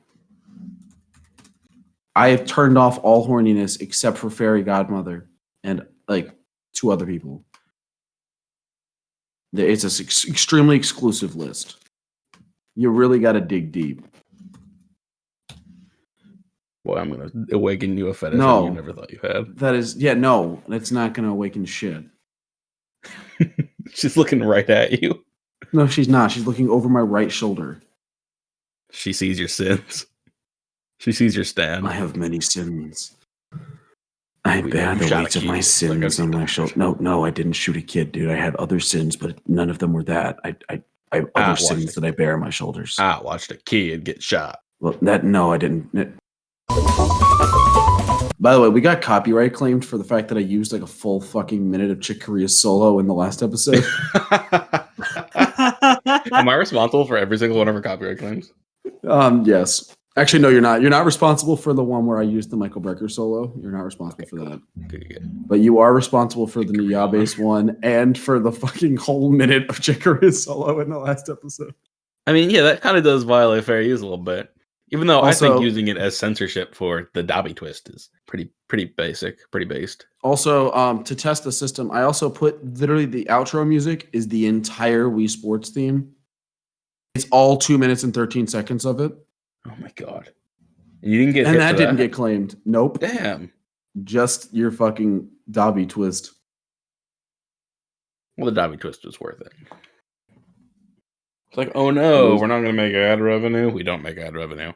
I have turned off all horniness except for Fairy Godmother and like 2 other people. It's an extremely exclusive list. You really got to dig deep. Well, I'm going to awaken you a fetish no, you never thought you had. That is, no, that's not going to awaken shit. She's looking right at you. No, she's not. She's looking over my right shoulder. She sees your sins. She sees your stand. I have many sins. I bear the weight of my sins on my shoulder. No, I didn't shoot a kid, dude. I had other sins, but none of them were that. I have other sins that I bear on my shoulders. I watched a kid get shot. Well, I didn't. By the way, we got copyright claimed for the fact that I used like a full fucking minute of Chick Corea's solo in the last episode. Am I responsible for every single one of her copyright claims? Yes. Actually, no, you're not. You're not responsible for the one where I used the Michael Brecker solo. You're not responsible for that. Good. But you are responsible for the Niyabe's one and for the fucking whole minute of Chick Corea's solo in the last episode. I mean, yeah, that kind of does violate fair use a little bit. Even though also, I think using it as censorship for the Dobby twist is pretty basic, pretty based. Also, to test the system, I also put literally the outro music is the entire Wii Sports theme. It's all 2 minutes and 13 seconds of it. Oh my god. You didn't get And hit that for didn't that? get claimed. Nope. Damn. Just your fucking Dobby twist. Well, the Dobby twist was worth it. It's like, oh no, we're not going to make ad revenue. We don't make ad revenue.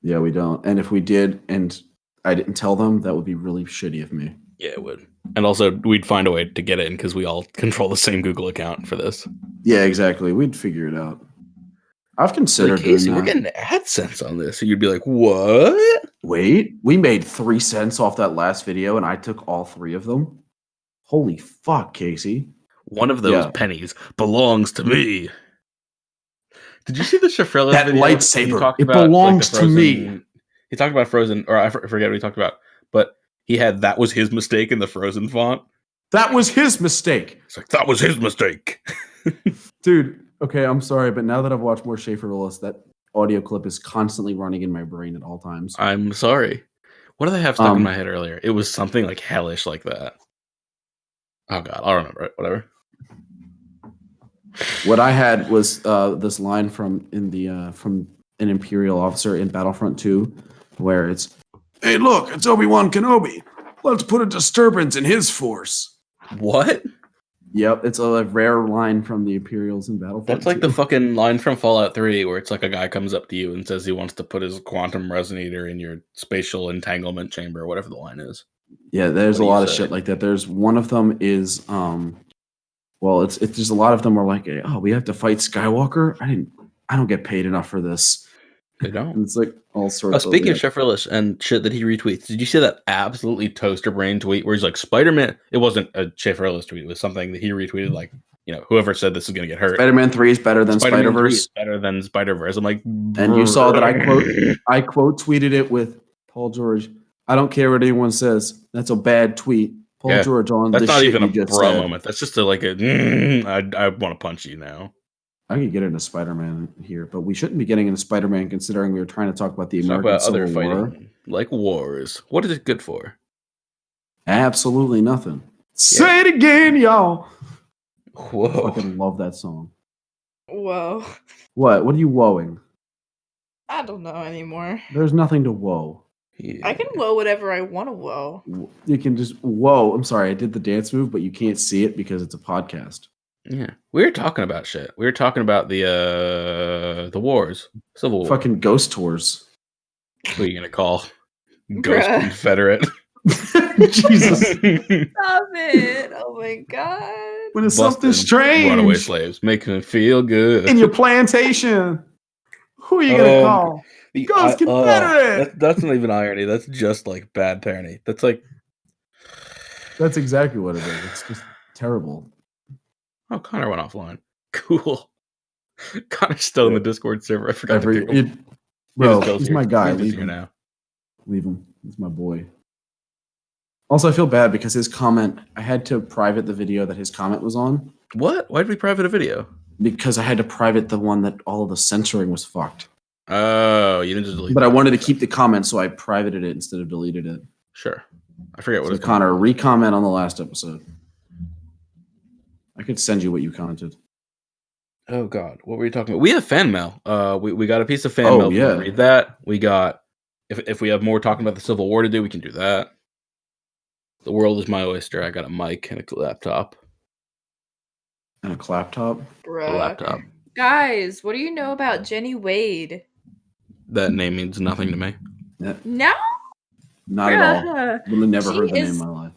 Yeah, we don't. And if we did, and I didn't tell them, that would be really shitty of me. Yeah, it would. And also, we'd find a way to get in because we all control the same Google account for this. Yeah, exactly. We'd figure it out. I've considered like, Casey, doing that. we're getting AdSense on this. So you'd be like, what? Wait, we made 3 cents off that last video, and I took all 3 of them? Holy fuck, Casey. One of those pennies belongs to me. Did you see the Shafrelis that video? lightsaber, it belongs to me. He talked about Frozen, or I forget what he talked about, but he had that was his mistake in the Frozen font. That was his mistake. It's like, that was his mistake. Dude, okay, I'm sorry, but now that I've watched more Schaefer Willis, that audio clip is constantly running in my brain at all times. I'm sorry. What did I have stuck in my head earlier? It was something like hellish like that. Oh god, I'll remember it. Whatever. What I had was this line from an Imperial officer in Battlefront 2, where it's, "Hey, look, it's Obi-Wan Kenobi. Let's put a disturbance in his force." What? Yep, it's a rare line from the Imperials in Battlefront. That's like 2. the fucking line from Fallout 3, where it's like a guy comes up to you and says he wants to put his quantum resonator in your spatial entanglement chamber, whatever the line is. Yeah, there's a lot of shit like that. There's one of them is well, it's just a lot of them are like, oh, we have to fight Skywalker. I don't get paid enough for this. They don't. And it's like all sorts. Speaking of Shefferless and shit that he retweets, did you see that absolutely toaster brain tweet where he's like, Spider-Man? It wasn't a Shefferless tweet. It was something that he retweeted. Like, you know, whoever said this is going to get hurt. Spider-Man 3 is better than Spider-Verse. Better than Spider-Verse. I'm like, and you saw that I quote tweeted it with Paul George. I don't care what anyone says. That's a bad tweet. Paul George on that's the not shit even a you just bro said. moment. That's just I want to punch you now. I could get into Spider-Man here, but we shouldn't be getting into Spider-Man considering we were trying to talk about the American Civil War. Like wars. What is it good for? Absolutely nothing. Yeah. Say it again, y'all. Whoa. I fucking love that song. Whoa. What? What are you woeing? I don't know anymore. There's nothing to woe. Yeah. I can woe whatever I want to woe. You can just whoa. I'm sorry, I did the dance move, but you can't see it because it's a podcast. Yeah, we were talking about shit. We were talking about the wars, Civil War, fucking ghost tours. What are you gonna call Ghost Confederate? Jesus, stop it! Oh my god! When it's something strange, runaway slaves making them feel good in your plantation. Who are you gonna call? Ghost Confederate. That's not even irony. That's just like bad tyranny. That's like that's exactly what it is. It's just terrible. Oh, Connor went offline. Cool. Connor's still in the Discord server. I forgot. Bro, he's my guy. Leave him now. Leave him. He's my boy. Also, I feel bad because his comment. I had to private the video that his comment was on. What? Why did we private a video? Because I had to private the one that all of the censoring was fucked. Oh, you didn't just delete. But I wanted to keep the comment, so I privated it instead of deleted it. Sure. I forget what. So Connor, re-comment on the last episode. I could send you what you commented. Oh God, what were you talking about? We have fan mail. We got a piece of fan mail. Yeah. Read that. We got. If we have more talking about the Civil War to do, we can do that. The world is my oyster. I got a mic and a laptop. And a claptop? A laptop. Guys, what do you know about Jenny Wade? That name means nothing to me. No? Not at all. I've never heard the name in my life.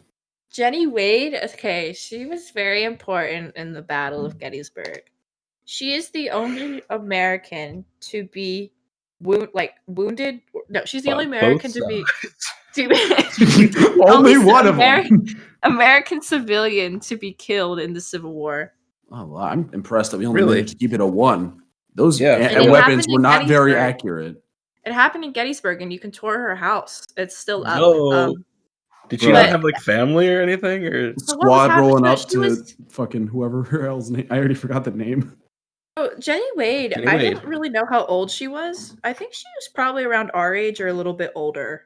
Jenny Wade, okay, she was very important in the Battle of Gettysburg. She is the only American to be wounded. No, she's the only American to be only one of them. American civilian to be killed in the Civil War. Oh, well, I'm impressed that we only managed to keep it a 1. Those weapons were not very accurate. It happened in Gettysburg, and you can tour her house. It's still up. No. Did she not have like family or anything, or squad rolling up to fucking whoever else name? I already forgot the name. Oh, Jenny Wade. I don't really know how old she was. I think she was probably around our age or a little bit older.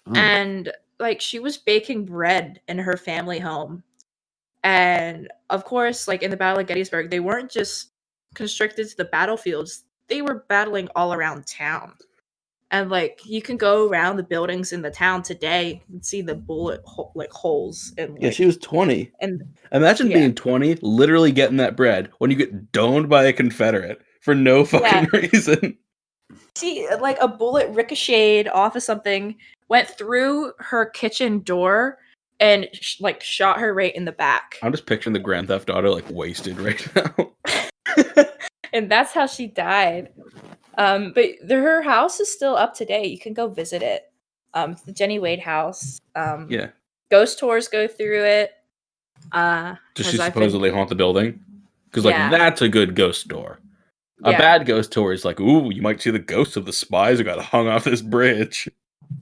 Oh. And like she was baking bread in her family home. And of course, like in the Battle of Gettysburg, they weren't just constricted to the battlefields. They were battling all around town. And like you can go around the buildings in the town today and see the holes and Yeah, she was 20. and Imagine yeah. being 20, literally getting that bread when you get domed by a Confederate for no fucking reason. She like a bullet ricocheted off of something, went through her kitchen door, and like shot her right in the back. I'm just picturing the Grand Theft Auto like wasted right now. And that's how she died. But her house is still up to date. You can go visit it. It's the Jenny Wade house. Yeah. Ghost tours go through it. Does she supposedly haunt the building? Because like that's a good ghost tour. A bad ghost tour is like, ooh, you might see the ghosts of the spies who got hung off this bridge.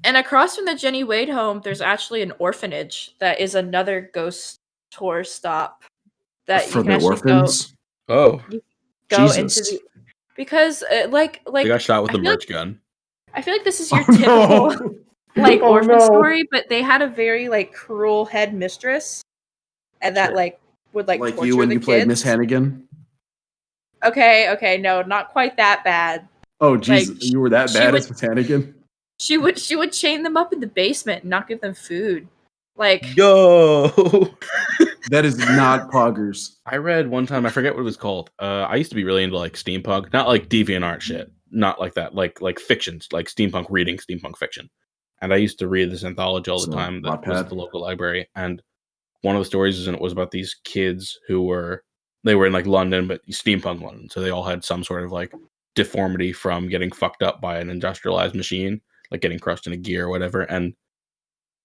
And across from the Jenny Wade home, there's actually an orphanage that is another ghost tour stop that For you can the actually orphans? Oh, go Jesus. into the because like they got shot with a merch gun. I feel like this is your typical like orphan story, but they had a very like cruel headmistress, and that like would like torture you when the you kids. played Miss Hannigan. Okay, no, not quite that bad. Oh Jesus, Like, you were that bad as Miss Hannigan? She would chain them up in the basement and not give them food. Like yo, that is not poggers. I read one time, I forget what it was called. I used to be really into like steampunk, not like DeviantArt shit, not like that, like fictions, like steampunk reading, steampunk fiction. And I used to read this anthology all the time that was at the local library. And one of the stories in it was about these kids who were in like London, but steampunk London. So they all had some sort of like deformity from getting fucked up by an industrialized machine, like getting crushed in a gear or whatever. And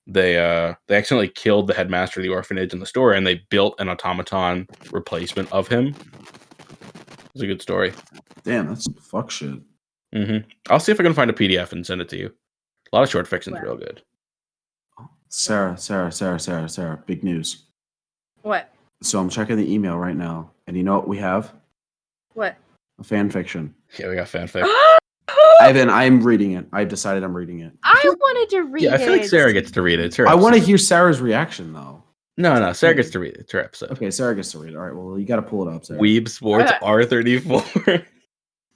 they accidentally killed the headmaster of the orphanage in the story, and they built an automaton replacement of him. It's a good story. Damn, that's some fuck shit. Mm-hmm. I'll see if I can find a PDF and send it to you. A lot of short fiction's real good. Sarah, big news. What? So I'm checking the email right now, and you know what we have? What? A fan fiction. Yeah, we got fanfic. Ivan, I'm reading it. I've decided I'm reading it. I wanted to read it. Yeah, I feel like Sarah gets to read it. It's her I episode. want to hear Sarah's reaction, though. No, Sarah gets to read it. It's her episode. Okay, Sarah gets to read it. All right, well, you got to pull it up, Sarah. Weeb Sports R34.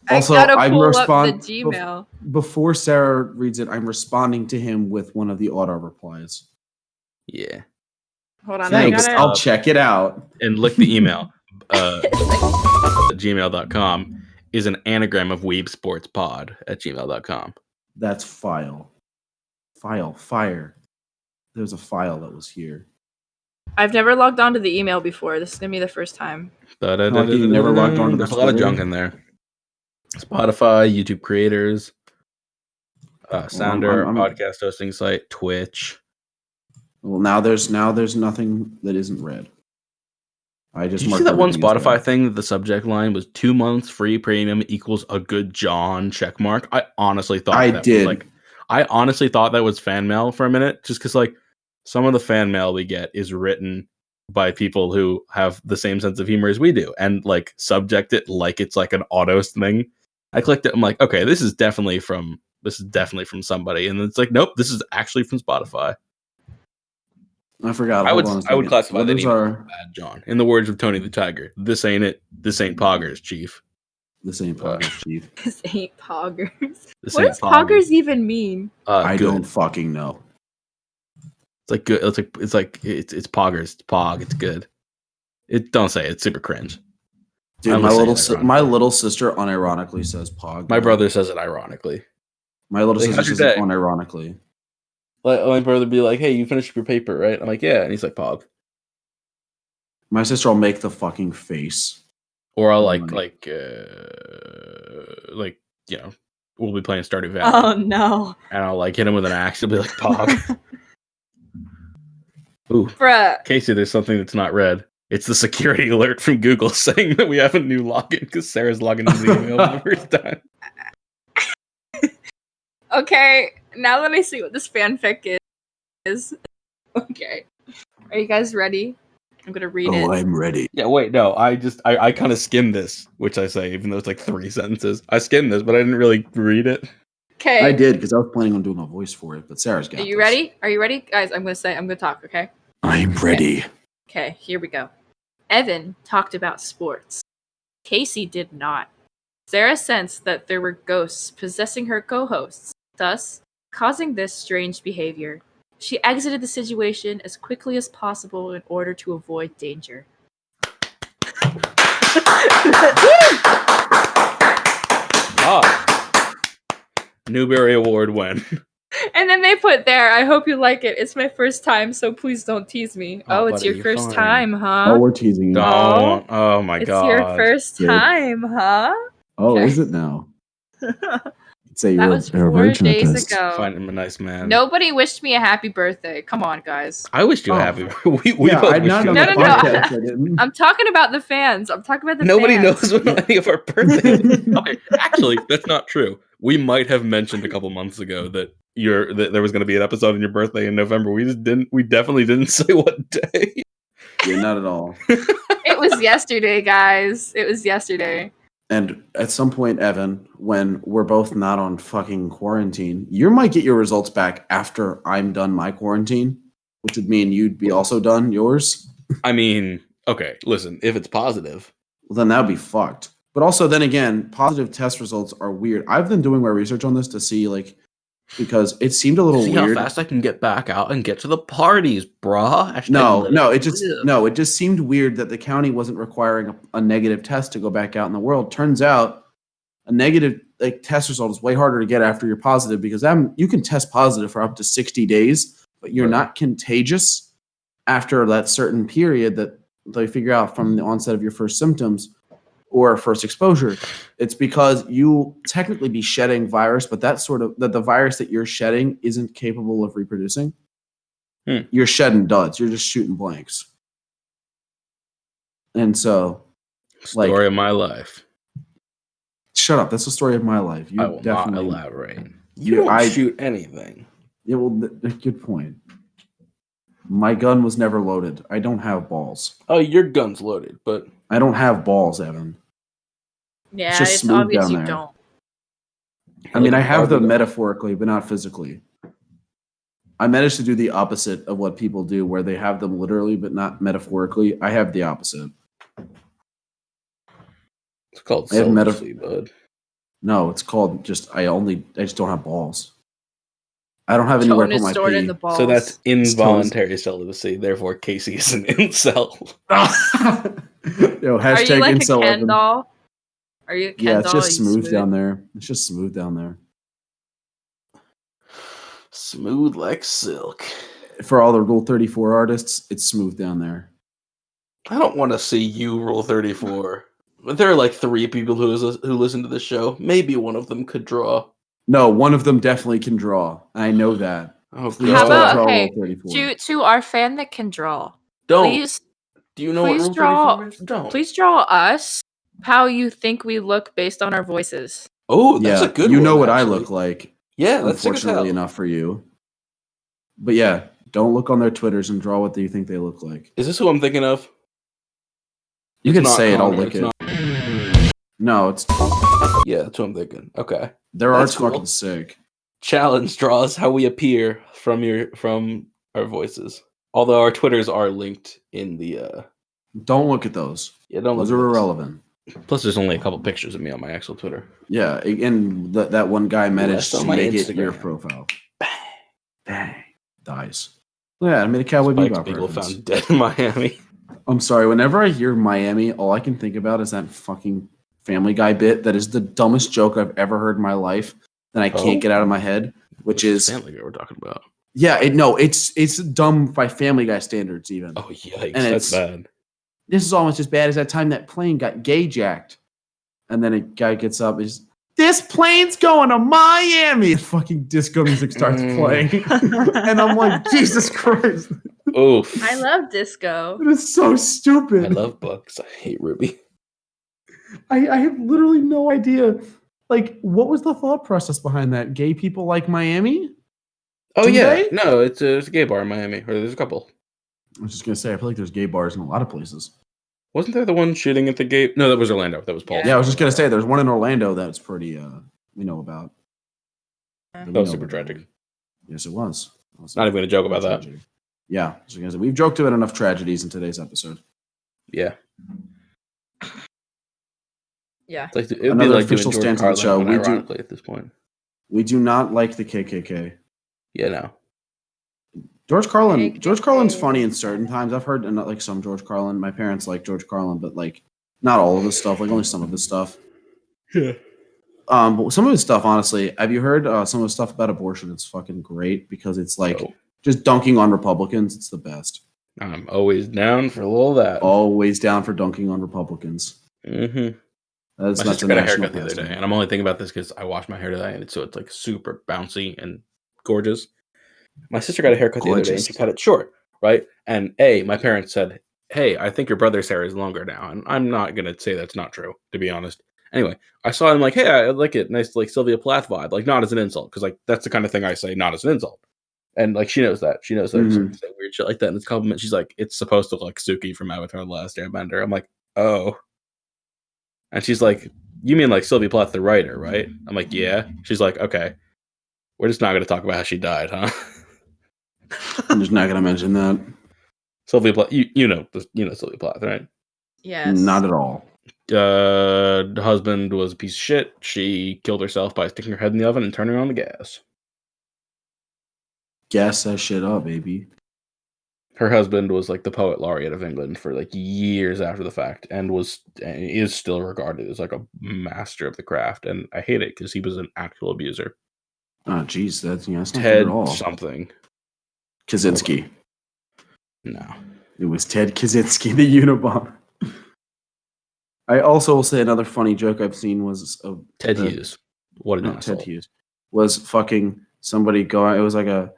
Also, I gotta I'm pull up the Gmail. Before Sarah reads it, I'm responding to him with one of the auto replies. Yeah. Hold on. Thanks. I'll check it out. And look the email. Gmail.com is an anagram of Weeb Sports Pod at gmail.com. That's file. Fire. There's a file that was here. I've never logged on to the email before. This is gonna be the first time. You never logged on to There's a lot of junk in there. Spotify, YouTube creators, Sounder, podcast hosting site, Twitch. Well, now there's nothing that isn't red. I just Did you see that one Spotify thing that the subject line was 2 months free premium equals a good John check mark? I honestly thought I honestly thought that was fan mail for a minute, just because like some of the fan mail we get is written by people who have the same sense of humor as we do, and like subject it like it's like an autos thing. I clicked it. I'm like, okay, this is definitely from somebody, and it's like, nope, this is actually from Spotify. I forgot. I would classify that email as bad, John. In the words of Tony the Tiger, this ain't it. This ain't poggers, Chief. This ain't poggers, Chief. This ain't poggers. What does poggers even mean? I don't fucking know. It's like good. It's poggers. It's pog. It's good. Don't say it. It's super cringe. Dude, my little sister unironically says pog. My brother says it ironically. My little sister says it unironically. Like my brother be like, "Hey, you finished your paper, right?" I'm like, "Yeah," and he's like, "Pog." My sister will make the fucking face, or I'll like you know, we'll be playing Stardew Valley. Oh no! And I'll like hit him with an axe. He'll be like, "Pog." Ooh, bruh. Casey, there's something that's not read. It's the security alert from Google saying that we have a new login because Sarah's logging into the email for the first time. Okay, now let me see what this fanfic is. Okay. Are you guys ready? I'm gonna read it. Oh, I'm ready. Yeah, wait, no, I kind of skimmed this, which I say, even though it's like 3 sentences. I skimmed this, but I didn't really read it. Okay. I did, because I was planning on doing a voice for it, but Sarah's got Are you ready? Are you ready? Guys, I'm gonna talk, okay? I'm ready. Okay, here we go. Evan talked about sports. Casey did not. Sarah sensed that there were ghosts possessing her co-hosts. thus causing this strange behavior. She exited the situation as quickly as possible in order to avoid danger. Newbery Award win. And then they put there, I hope you like it. It's my first time, so please don't tease me. Oh, it's buddy, your you're first fine. time, huh? Oh, we're teasing you. Don't. Oh my It's god. your first Good. time, huh? Oh, Okay. is it now? Say That you're was a 4 virgin at days this. ago. Find him a nice man. Nobody wished me a happy birthday. Come on, guys. I wished you a Oh. happy. We Yeah, both I'm wished not you. on a the No, happy no, no. podcast. birthday. I didn't. I'm talking about the fans. I'm talking about the Nobody fans. knows when any of our birthdays. Okay, actually, that's not true. We might have mentioned a couple months ago that there was going to be an episode on your birthday in November. We just didn't. We definitely didn't say what day. Yeah, not at all. It was yesterday, guys. It was yesterday. And at some point, Evan, when we're both not on fucking quarantine, you might get your results back after I'm done my quarantine, which would mean you'd be also done yours. I mean, okay, listen, if it's positive. Well, then that would be fucked. But also, then again, positive test results are weird. I've been doing my research on this to see, like, because it seemed a little See weird. how fast I can get back out and get to the parties, brah. It just seemed weird that the county wasn't requiring a negative test to go back out in the world. Turns out a negative test result is way harder to get after you're positive, because you can test positive for up to 60 days, but you're not contagious after that certain period that they figure out from the onset of your first symptoms or first exposure. It's because you technically be shedding virus, but that the virus that you're shedding isn't capable of reproducing. You're shedding duds. You're just shooting blanks. And so, story of my life. Shut up. That's the story of my life. You I will definitely not elaborate. You don't shoot anything. Yeah, well, good point. My gun was never loaded. I don't have balls. Oh, your gun's loaded, but I don't have balls, Evan. Yeah, just it's smooth obvious down you there. don't. I mean, I have them metaphorically, but not physically. I managed to do the opposite of what people do, where they have them literally, but not metaphorically. I have the opposite. It's called celibacy, bud. No, it's called just I just don't have balls. I don't have anywhere to put my stored in pee. the balls. So that's involuntary celibacy. Therefore, Casey is an incel. Yo, hashtag Are you like incel a Ken Evan. doll? Are you a Ken doll? Yeah, it's just smooth down there. It's just smooth down there. Smooth like silk. For all the Rule 34 artists, it's smooth down there. I don't want to see you Rule 34. But there are like 3 people who listen to this show. Maybe one of them could draw. No, one of them definitely can draw. I know that. Oh, Please How don't about draw okay Rule 34. to our fan that can draw? Don't. Please, do you know what Rule draw. 34 is? Don't. Please draw us how you think we look based on our voices. Oh, that's a good one. You know what actually. I look like. Yeah, that's unfortunately enough for you. But yeah, don't look on their Twitters and draw what you think they look like. Is this who I'm thinking of? You can say it, I'll Connor, lick it. not- No, it's Yeah, that's who I'm thinking. Okay. their That's art's cool. fucking sick. Challenge draws how we appear from our voices. Although our Twitters are linked in the Don't look at those. yeah, don't Those look are at those. irrelevant. Plus, there's only a couple pictures of me on my actual Twitter. Yeah, and that one guy managed Less to on my make it Instagram. your profile. Bang. Dies. Yeah, I made a Cowboy Spike Bebop Spiegel reference. found dead in Miami. I'm sorry. Whenever I hear Miami, all I can think about is that fucking Family Guy bit that is the dumbest joke I've ever heard in my life that I can't get out of my head, which is Family Guy we're talking about. Yeah, it's dumb by Family Guy standards even. Oh, yikes. And That's bad. This is almost as bad as that time that plane got gay jacked. And then a guy gets up and he's, this plane's going to Miami. Fucking disco music starts playing. And I'm like, Jesus Christ. Oof. I love disco. It is so stupid. I love books. I hate Ruby. I have literally no idea. Like, what was the thought process behind that? Gay people like Miami? Oh, Do yeah. they? No, it's a gay bar in Miami. Or there's a couple. I was just going to say, I feel like there's gay bars in a lot of places. Wasn't there the one shooting at the gay? No, that was Orlando. That was Paul. Yeah, I was just going to say, there's one in Orlando that's pretty, we know about. That was super tragic. Yes, it was. Not even going to joke about that. Yeah. So we've joked about enough tragedies in today's episode. Yeah. Yeah. It's like, it would be Another like official doing George stance on the show. Carlin, We do- ironically, at this point. We do not like the KKK. Yeah, no. George Carlin's funny in certain times. I've heard like some George Carlin. My parents like George Carlin, but like not all of his stuff. Like only some of his stuff. Yeah. But some of his stuff, honestly, have you heard some of his stuff about abortion? It's fucking great because it's like just dunking on Republicans. It's the best. I'm always down for all that. Always down for dunking on Republicans. Mm-hmm. My sister got a haircut the other day, and I'm only thinking about this because I washed my hair today, and it's like super bouncy and gorgeous. My sister got a haircut the other day, and she cut it short, right? And my parents said, "Hey, I think your brother's hair is longer now," and I'm not gonna say that's not true, to be honest. Anyway, I saw him like, "Hey, I like it, nice like Sylvia Plath vibe," like not as an insult, because like that's the kind of thing I say, not as an insult. And like she knows that, mm-hmm. Say weird shit like that, and it's a compliment. She's like, "It's supposed to look like Suki from Avatar: The Last Airbender." I'm like, "Oh," and she's like, "You mean like Sylvia Plath, the writer, right?" I'm like, "Yeah." She's like, "Okay, we're just not gonna talk about how she died, huh?" I'm just not gonna mention that. Sylvia Plath, you know Sylvia Plath, right? Yes. Not at all. The husband was a piece of shit. She killed herself by sticking her head in the oven and turning on the gas. Gas that shit up, baby. Her husband was like the poet laureate of England for like years after the fact, and is still regarded as like a master of the craft. And I hate it because he was an actual abuser. Oh, geez, that's not Ted good at all. Something. Kaczynski. No. It was Ted Kaczynski, the Unabomber. I also will say another funny joke I've seen was Ted Hughes. What an asshole. Ted Hughes was fucking somebody going. It was like a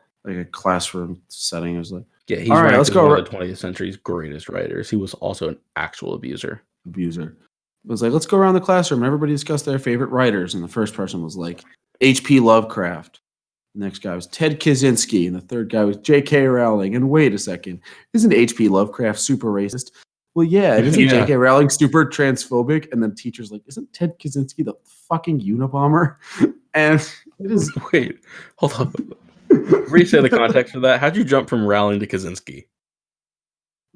classroom setting. It was like, yeah, he's all right. Let's go. One of the 20th century's greatest writers. He was also an actual abuser. It was like, let's go around the classroom and everybody discuss their favorite writers. And the first person was like H.P. Lovecraft. The next guy was Ted Kaczynski, and the third guy was J.K. Rowling. And wait a second, isn't H.P. Lovecraft super racist? Well, yeah, isn't J.K. Rowling super transphobic? And then teacher's like, isn't Ted Kaczynski the fucking Unabomber? And it is. Wait, hold on. Re-say the context for that. How'd you jump from Rowling to Kaczynski?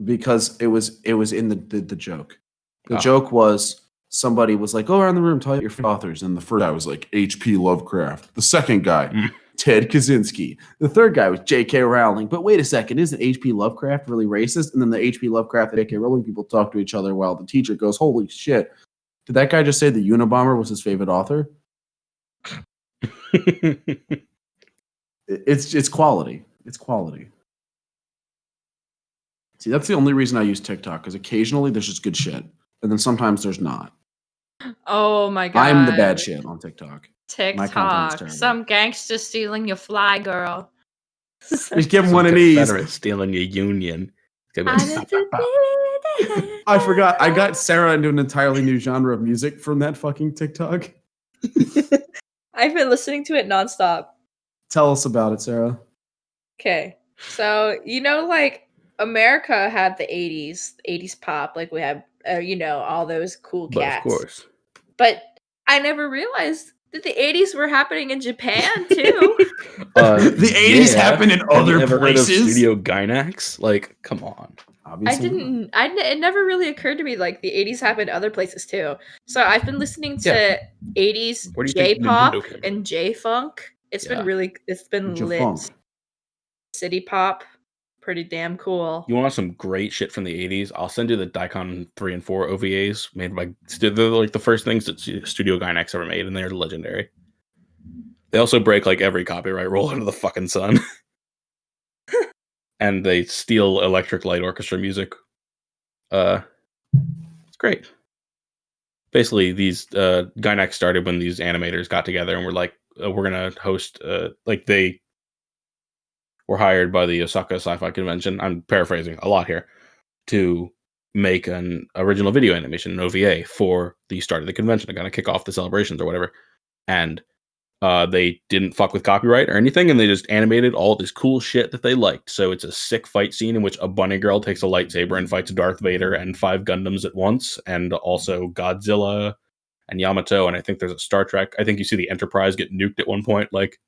Because it was in the joke. The joke was somebody was like, go around the room, tell your authors. And the first guy was like H.P. Lovecraft. The second guy, Ted Kaczynski. The third guy was J.K. Rowling. But wait a second, isn't H.P. Lovecraft really racist? And then the H.P. Lovecraft and J.K. Rowling people talk to each other while the teacher goes, holy shit. Did that guy just say the Unabomber was his favorite author? It's quality. It's quality. See, that's the only reason I use TikTok, because occasionally there's just good shit. And then sometimes there's not. Oh my god. I'm the bad shit on TikTok. TikTok. Some gangster stealing your fly, girl. Just give him one of these. Confederate stealing your union. I forgot. I got Sarah into an entirely new genre of music from that fucking TikTok. I've been listening to it nonstop. Tell us about it, Sarah. Okay. So, like America had the 80s pop. Like we had, all those cool cats. But of course. But I never realized that the 80s were happening in Japan, too. The 80s happened in other ever places. Heard of Studio Gynax? Like, come on. Obviously. It never really occurred to me like the 80s happened other places too. So I've been listening to 80s J-pop and J-funk. It's been lit. City pop, pretty damn cool. You want some great shit from the 80s? I'll send you the Daikon 3 and 4 OVAs made by. They're like the first things that Studio Gynax ever made, and they're legendary. They also break like every copyright rule under the fucking sun. And they steal electric light orchestra music. It's great. Basically, these Gynax started when these animators got together and were like, we're gonna host. They were hired by the Osaka Sci-Fi Convention. I'm paraphrasing a lot here, to make an original video animation, an OVA, for the start of the convention to kind of kick off the celebrations or whatever. And they didn't fuck with copyright or anything, and they just animated all this cool shit that they liked. So it's a sick fight scene in which a bunny girl takes a lightsaber and fights Darth Vader and 5 Gundams at once, and also Godzilla and Yamato, and I think there's a Star Trek. I think you see the Enterprise get nuked at one point. Like,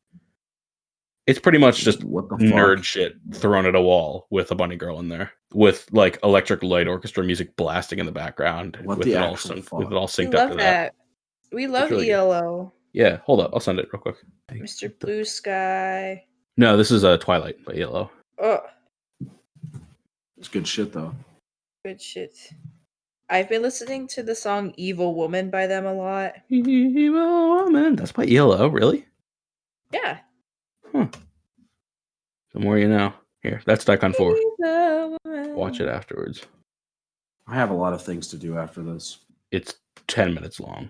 it's pretty much just nerd shit thrown at a wall with a bunny girl in there, with like electric light orchestra music blasting in the background, with it all synced up to that. We love really ELO. Yeah, hold up. I'll send it real quick. Mr. Blue Sky. No, this is Twilight by Yellow. Oh, It's good shit though. good shit. I've been listening to the song Evil Woman by them a lot. Evil Woman. That's by Yellow, really? Yeah. Huh. The more you know. Here, that's Daikon 4. Evil Woman. Watch it afterwards. I have a lot of things to do after this. It's 10 minutes long.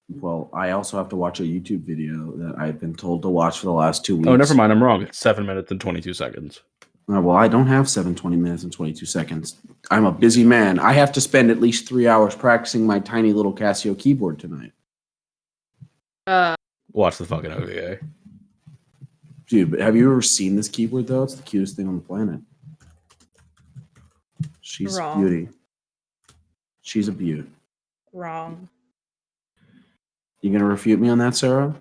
Well, I also have to watch a YouTube video that I've been told to watch for the last 2 weeks. Oh, never mind. I'm wrong. It's 7 minutes and 22 seconds. Well, I don't have 20 minutes and 22 seconds. I'm a busy man. I have to spend at least 3 hours practicing my tiny little Casio keyboard tonight. Watch the fucking OVA. Dude, but have you ever seen this keyboard, though? It's the cutest thing on the planet. She's a beauty. She's a beaut. Wrong. You going to refute me on that, Sarah?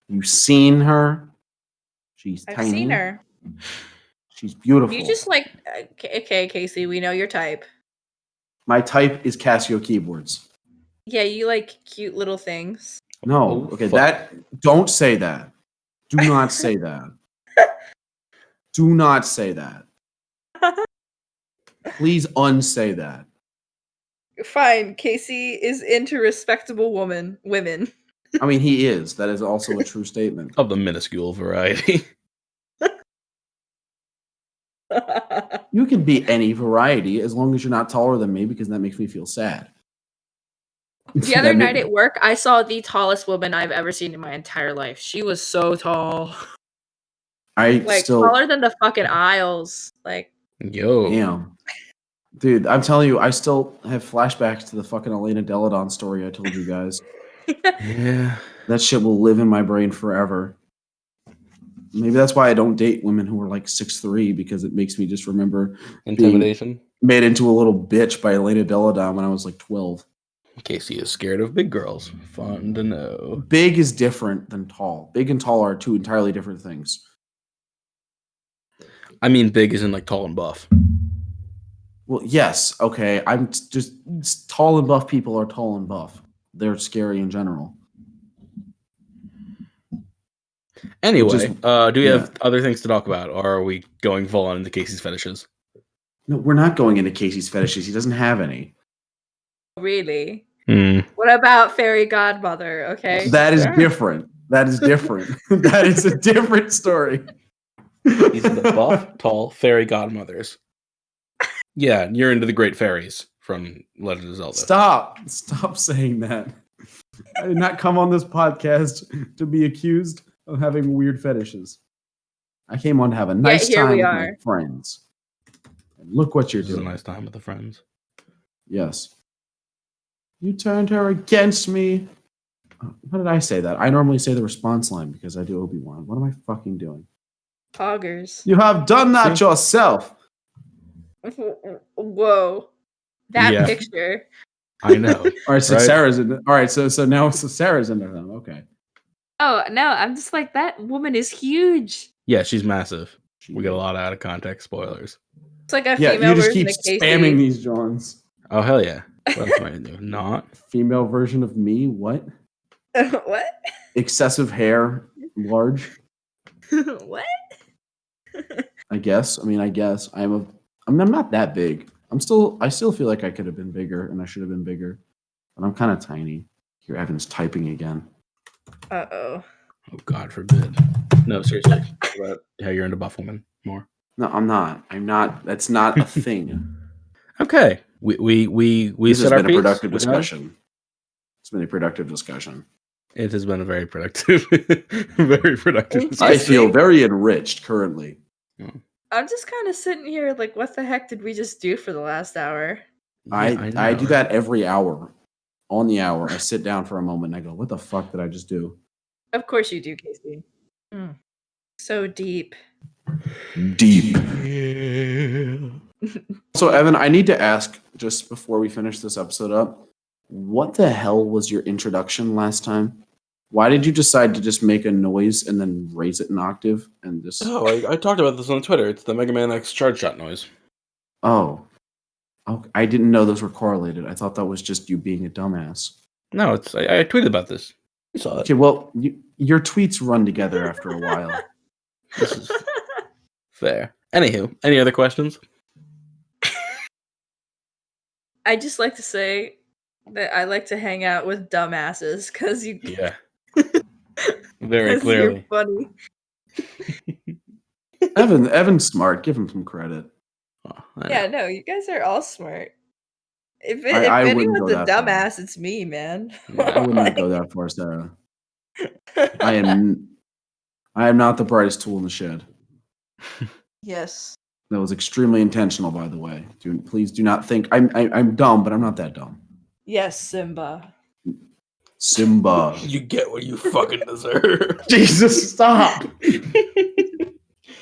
You seen her? She's tiny. I've seen her. She's beautiful. You just like, okay, Casey, we know your type. My type is Casio keyboards. Yeah, you like cute little things. No, okay, don't say that. Do not say that. Do not say that. Please unsay that. Fine, Casey is into respectable women. I mean, he is. That is also a true statement. Of the minuscule variety. You can be any variety as long as you're not taller than me, because that makes me feel sad. The other night at work, I saw the tallest woman I've ever seen in my entire life. She was so tall. Taller than the fucking aisles. Like, yo. Damn. Dude, I'm telling you, I still have flashbacks to the fucking Elena Deladon story I told you guys. Yeah. That shit will live in my brain forever. Maybe that's why I don't date women who are like 6'3", because it makes me just remember intimidation. Made into a little bitch by Elena Deladon when I was like 12. Casey is scared of big girls. Fun to know. Big is different than tall. Big and tall are two entirely different things. I mean, big isn't like tall and buff. Well, yes. Okay. I'm just tall and buff people are tall and buff. They're scary in general. Anyway, do we have other things to talk about, or are we going full on into Casey's fetishes? No, we're not going into Casey's fetishes. He doesn't have any. Really? What about fairy godmother? Okay. That is different. That is different. That is a different story. These are the buff, tall fairy godmothers. Yeah, you're into the great fairies from Legend of Zelda. Stop saying that. I did not come on this podcast to be accused of having weird fetishes. I came on to have a nice time with my friends. And look what you're doing. A nice time with the friends. Yes. You turned her against me. What did I say that? I normally say the response line because I do Obi-Wan. What am I fucking doing? Poggers. You have done that yourself. Whoa. That picture. I know. All right, so Sarah's in. All right, so now Sarah's into them. Okay. Oh no, I'm just like, that woman is huge. Yeah, she's massive. We get a lot of out of context spoilers. It's like a female version of Casey. Spamming these Johns. Oh hell yeah! What else am I gonna do? Not female version of me. What? What? Excessive hair, large. What? I guess. I'm not that big. I still feel like I could have been bigger, and I should have been bigger, but I'm kind of tiny. Here, Evan's typing again. Uh-oh. Oh, God forbid. No, seriously. Talk about how you're into buff women more. No, I'm not. That's not a thing. Okay. We this set has our been a piece. productive discussion. It's been a productive discussion. It has been a very productive, very productive discussion. I feel very enriched currently. I'm just kind of sitting here like, what the heck did we just do for the last hour? I do that every hour. On the hour, I sit down for a moment and I go, what the fuck did I just do? Of course you do, Casey. So deep. Deep. Yeah. So, Evan, I need to ask, just before we finish this episode up, what the hell was your introduction last time? Why did you decide to just make a noise and then raise it an octave? And just... Oh, I talked about this on Twitter. It's the Mega Man X charge shot noise. Oh, I didn't know those were correlated. I thought that was just you being a dumbass. No, I tweeted about this. You saw it. Okay, well, your tweets run together after a while. This is fair. Anywho, any other questions? I just like to say that I like to hang out with dumbasses because you. Yeah. Very 'cause clearly. You're funny. Evan's smart. Give him some credit. Oh, I know. Yeah, no, you guys are all smart. If I wouldn't anyone's go a that far. dumbass, it's me, man. I would not go that far, Sarah. I am not the brightest tool in the shed. Yes. That was extremely intentional, by the way. Please do not think I'm dumb, but I'm not that dumb. Yes, Simba. Simba. You get what you fucking deserve. Jesus, stop.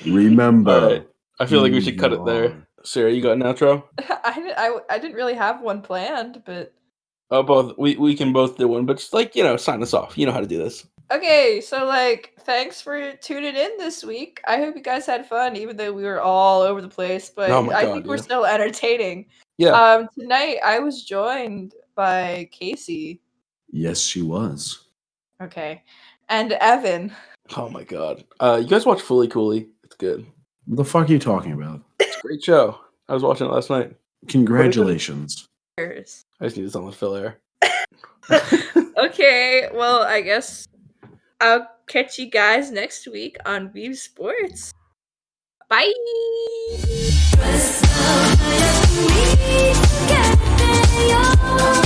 Remember. All right. I feel like we should who cut you it there. are. Sarah, you got an outro? I didn't really have one planned, but Oh, both. We can both do one, but just sign us off. You know how to do this. okay. So thanks for tuning in this week. I hope you guys had fun, even though we were all over the place. But Oh my I God, think we're yeah. still entertaining. Yeah. Tonight I was joined by Casey. Yes, she was. Okay, and Evan. Oh my God. You guys watch Fully Cooley? It's good. What the fuck are you talking about? It's a great show. I was watching it last night. Congratulations. I just need something to fill air. Okay, well, I guess I'll catch you guys next week on Weeb Sports. Bye. Get